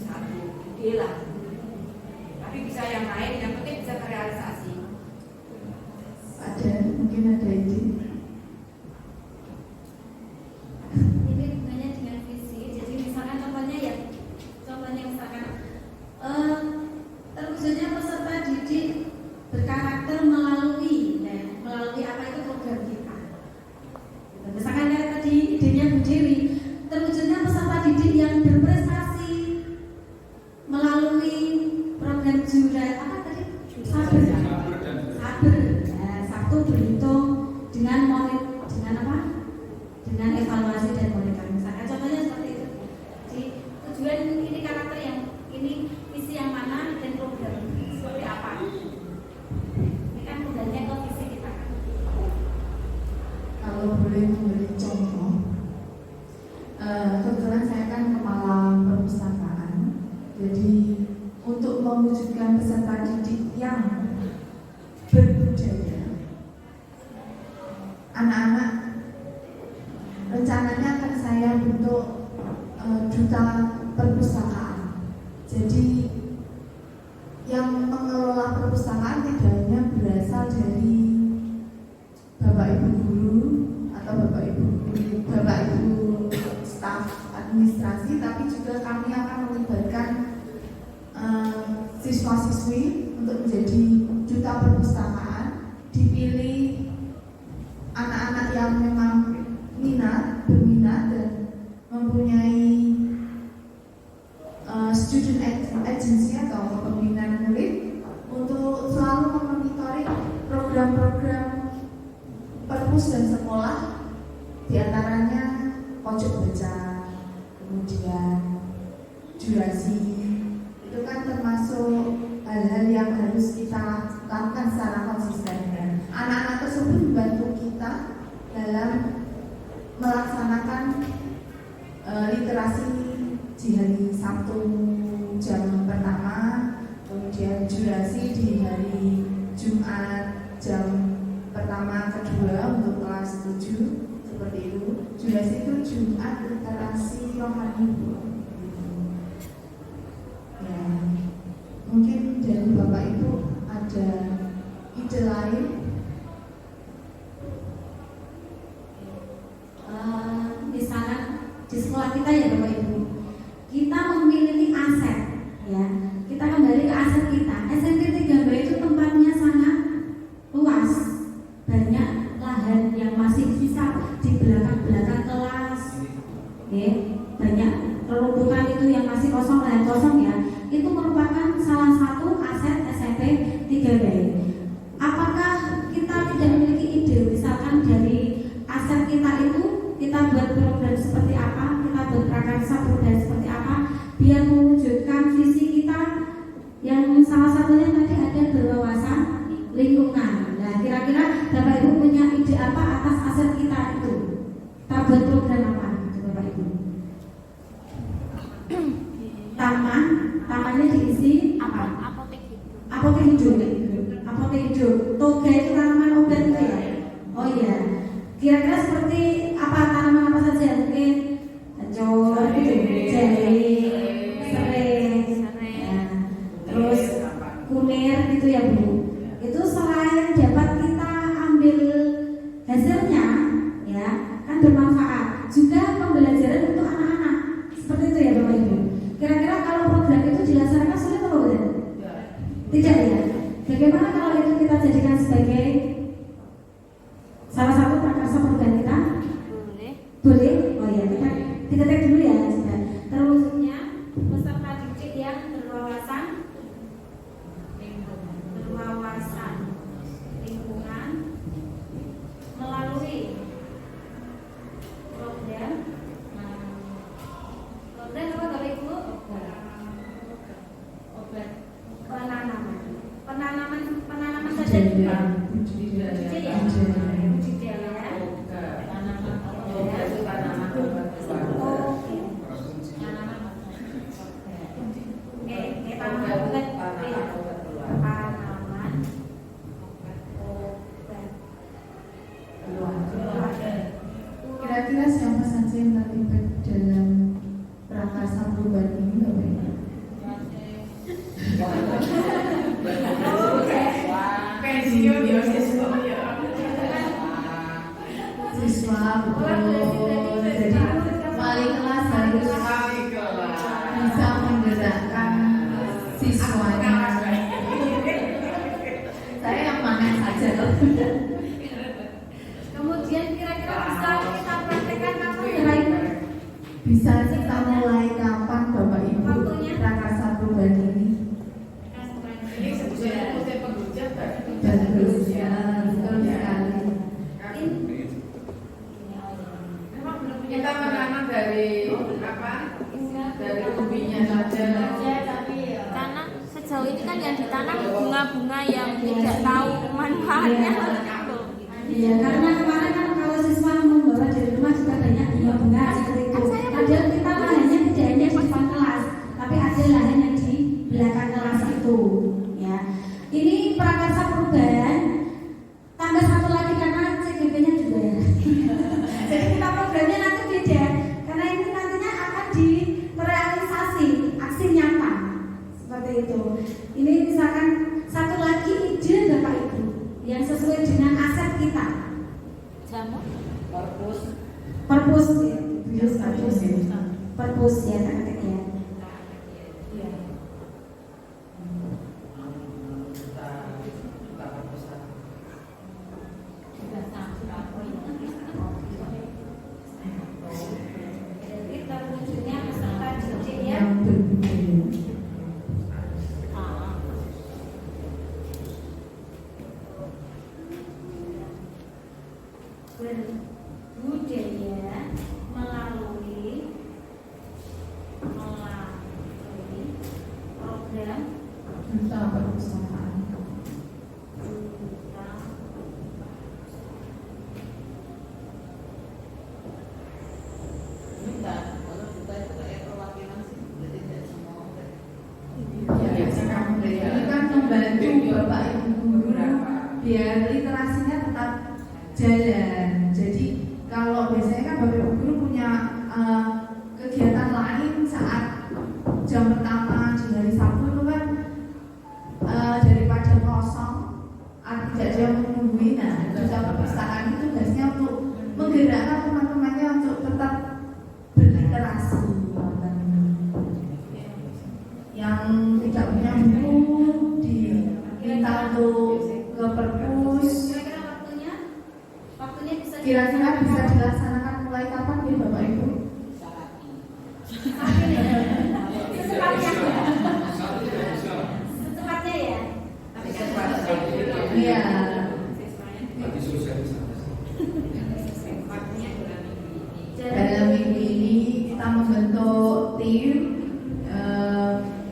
satu ide lah. Tapi bisa yang lain, yang penting bisa terrealisasi. Mungkin ada ide. Ini hubungannya dengan visi. Jadi misalkan contohnya misalkan terwujudnya peserta didik berkarakter melalui apa itu program kita. Misalkan kayak tadi idenya Bu Dewi, terwujudnya peserta didik yang berprestasi melalui program apa tadi? Saber. Sabtu berhitung dengan dengan evaluasi dan monitoring. Misalkan contohnya seperti itu. Jadi tujuan ini karakter yang ini visi yang mana dan program seperti apa? Ini kan kembalinya ke visi kita. Kalau boleh memberi contoh, kebetulan saya kan kepala perpustakaan. Jadi untuk mewujudkan peserta didik yang berbudaya, anak-anak anak yang memang berminat dan mempunyai student agency atau kepemimpinan murid untuk selalu memonitoring program-program perpus dan sekolah, diantaranya pojok baca, kemudian durasi, itu kan termasuk hal-hal yang harus kita lakukan secara konsisten. Anak-anak tersebut membantu kita dalam melaksanakan literasi di hari Sabtu jam pertama, kemudian durasi di hari Jumat jam pertama kedua untuk kelas 7, seperti itu. Durasi itu Jumat literasi rohani. Ya, mungkin dari Bapak Ibu ada ide lain. Misalnya di sekolah kita ya Bapak Ibu, kita memiliki aset, ya. Kita kembali ke aset kita. SMP 3B itu tempatnya sangat luas, banyak lahan yang masih sisa di belakang kelas, ya. Banyak rumputan itu yang masih kosong, lahan kosong ya. Itu merupakan salah satu aset SMP 3B. Apakah kita tidak memiliki ide, misalkan dari aset kita itu kita buat program seperti apa, kita buat prakarsa program seperti apa, biar mewujudkan visi kita yang salah satunya tadi ada berwawasan lingkungan. Nah, kira-kira Bapak Ibu punya ide apa atas aset kita itu? Kita buat program apa, gitu, Bapak Ibu? Tamannya diisi apa? Apotek hidup. Toga itu tanaman obat itu ya? Oh iya. Kira-kira seperti apa, tanaman apa saja? Mungkin kencur, jahe, serai, ya. Terus kunir gitu ya Bu. Itu selain dapat kita ambil hasilnya, ya kan bermanfaat, juga pembelajaran untuk anak-anak. Seperti itu ya Bapak Ibu. Kira-kira kalau program itu dilaksanakan sulit atau tidak? Tidak ya. Bagaimana kalau itu kita jadikan sebagai salah satu prakarsa program kita? Boleh. Oh ya, kita cek dulu ya. Terusnya peserta didik yang berwawasan lingkungan melalui program apa Bapak Ibu? Penanaman saja juga. Kira-kira siapa saja yang terlibat dalam prakarsa perubahan ini, Bapak Ibu? Pensiun ya siswa. Siswa, betul. Jadi wali kelas harus bisa menggerakkan siswanya. Saya yang makan saja loh. Kemudian kira-kira bisa kita praktekkan kapan ya? Bisa kita mulai kapan Bapak Ibu Waktunya? prakarsa perubahan ini? Ini sebetulnya musim penghujat Bagus ya, betul sekali. Kita menanam dari apa? Dari ubinya saja. Karena sejauh ini kan yang ditanam bunga-bunga yang tidak tahu manfaatnya. Iya, karena kemarin kan kalau siswa membawa dari rumah juga banyak bunga-bunga seperti itu. Padahal kita lahannya tidak hanya di depan kelas, tapi ada lahan yang di belakang kelas itu. Ya, ini prakarsa perubahan tambah satu lagi karena CGP-nya juga ya. Jadi kita programnya nanti beda, karena ini nantinya akan direalisasi aksi nyata seperti itu. Ini misalkan satu lagi ide Bapak Ibu yang sesuai dengan aset kita. Jamu, Perpus ya, perpus ya kakaknya. berbudaya melalui program Duta Perpustakaan. Duta, kalau duta itu kayak perwakilan sih, berarti tidak semua. Ya, ini kan membantu Bapak Ibu guru biar literasinya tetap jalan. Jadi kalau biasanya kan Bapak Ibu guru punya kegiatan lain saat jam pertama di hari Sabtu itu kan daripada kosong tidak ada yang menungguin. Nah, Duta Perpustakaan itu tugasnya untuk menggerakkan teman-temannya untuk tetap berliterasi. Yang tidak punya buku diminta untuk ke perpus. Kira-kira bisa dilaksanakan mulai kapan ya Bapak Ibu? Secepatnya ya. Iya. Bagi sosialisasi. Dalam minggu ini kita membentuk tim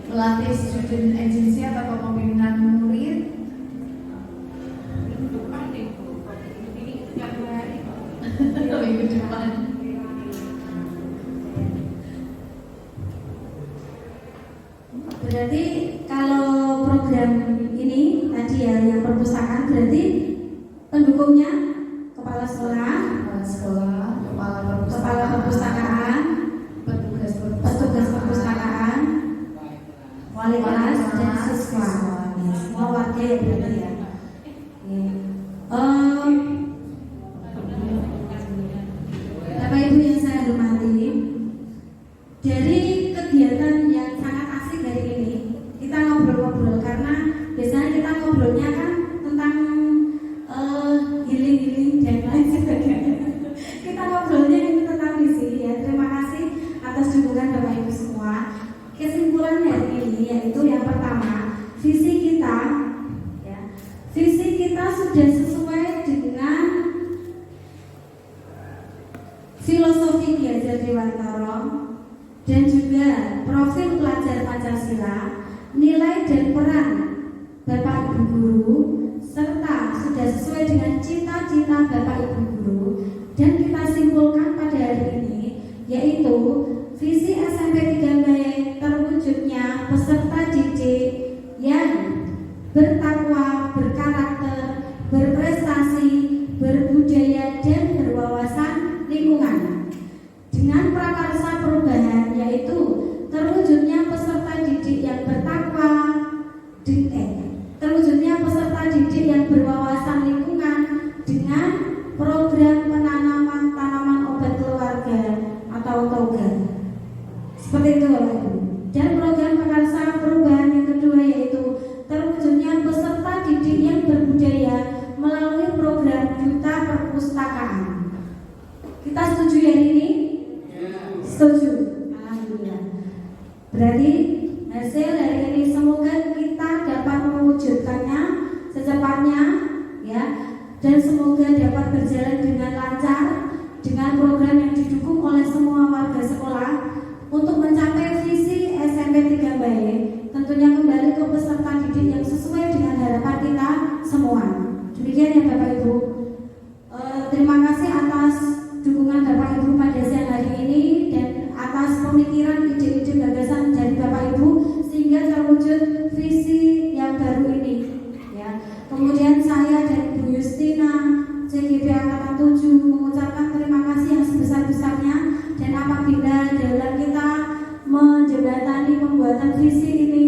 melatih student agency atau kepemimpinan murid. Minggu depan. Berarti kalau program ini tadi ya yang perpustakaan berarti pendukungnya kepala sekolah, kepala perpustakaan, petugas perpustakaan, wali kelas dan siswa. Semua warga ya berarti ya. Bapak Ibu yang saya hormati, dari kegiatan yang sangat asik hari ini kita ngobrol-ngobrol karena biasanya kita ngobrolnya kan tentang healing dan lain sebagainya. Kita ngobrolnya ini tentang visi ya. Terima kasih atas dukungan Bapak Ibu semua. Kesimpulan hari ini yaitu yang pertama, visi kita sudah sesuai dengan filosofi Ki Hajar Dewantara dan juga profil pelajar Pancasila, nilai dan peran Bapak Ibu guru, serta sudah sesuai dengan cita-cita Bapak Ibu guru. Dan kita simpulkan pada hari ini yaitu visi SMP 3 Mbae terwujudnya peserta didik yang bertakwa, berkarakter, berprestasi, berbudaya dan berwawasan lingkungan. Dengan prakarsa perubahan yaitu terwujudnya peserta didik yang bertakwa, terwujudnya peserta didik yang berwawasan lingkungan dengan program penanaman tanaman obat keluarga atau TOGA. Seperti itu Bapak Ibu. Dan program prakarsa perubahan yang kedua yaitu terwujudnya peserta didik yang berbudaya melalui program Duta Perpustakaan. Kita setuju hari ini? Setuju. Alhamdulillah. Berarti hasil dari ini semoga kita dapat mewujudkannya secepatnya ya, dan semoga dapat berjalan dengan lancar dengan program yang didukung oleh semua warga sekolah untuk mencapai visi SMP 3 Mbae. Tentunya kembali ke peserta didik yang sesuai dengan harapan kita semua. Demikian ya Bapak Ibu. Terima kasih atas dukungan Bapak Ibu pada siang hari ini dan atas pemikiran ide-ide gagasan dari Bapak Ibu sehingga terwujud visi yang baru ini ya. Kemudian saya dan Bu Justina CGP Angkatan 7 mengucapkan terima kasih yang sebesar-besarnya, dan apabila dalam kita menjembatani pembuatan visi ini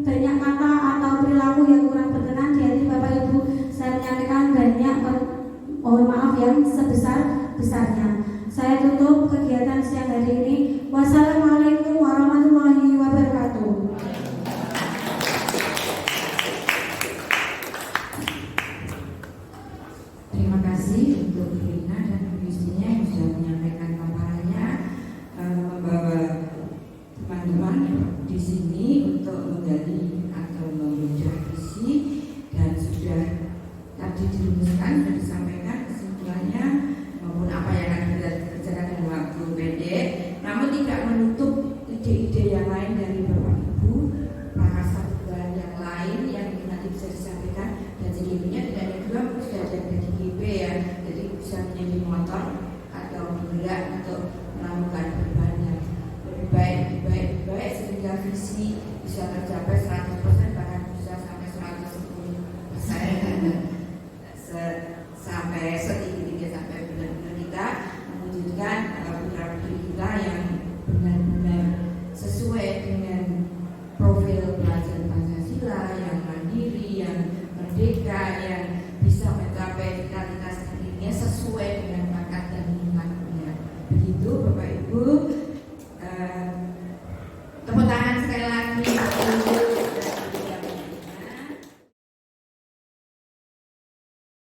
banyak kata atau perilaku yang kurang berkenan di hati Bapak Ibu, saya menyampaikan banyak mohon maaf yang sebesar-besarnya. Saya tutup kegiatan siang hari ini. Wassalamualaikum warahmatullahi wabarakatuh. Terima kasih untuk Irina dan Bu Yustinya yang sudah menyampaikan paparannya, membawa teman-teman di sini untuk menggali atau membuat visi, dan sudah tadi dirumuskan dan disampaikan kesimpulannya bisa tercapai 100%, bahkan bisa sampai 110%. Sampai setinggi-tinggi, sampai benar-benar kita mewujudkan putra putri kita yang benar-benar sesuai dengan profil pelajar Pancasila, yang mandiri, yang merdeka, yang bisa mencapai vitalitas dirinya sesuai dengan bakat dan minatnya. Begitu Bapak Ibu.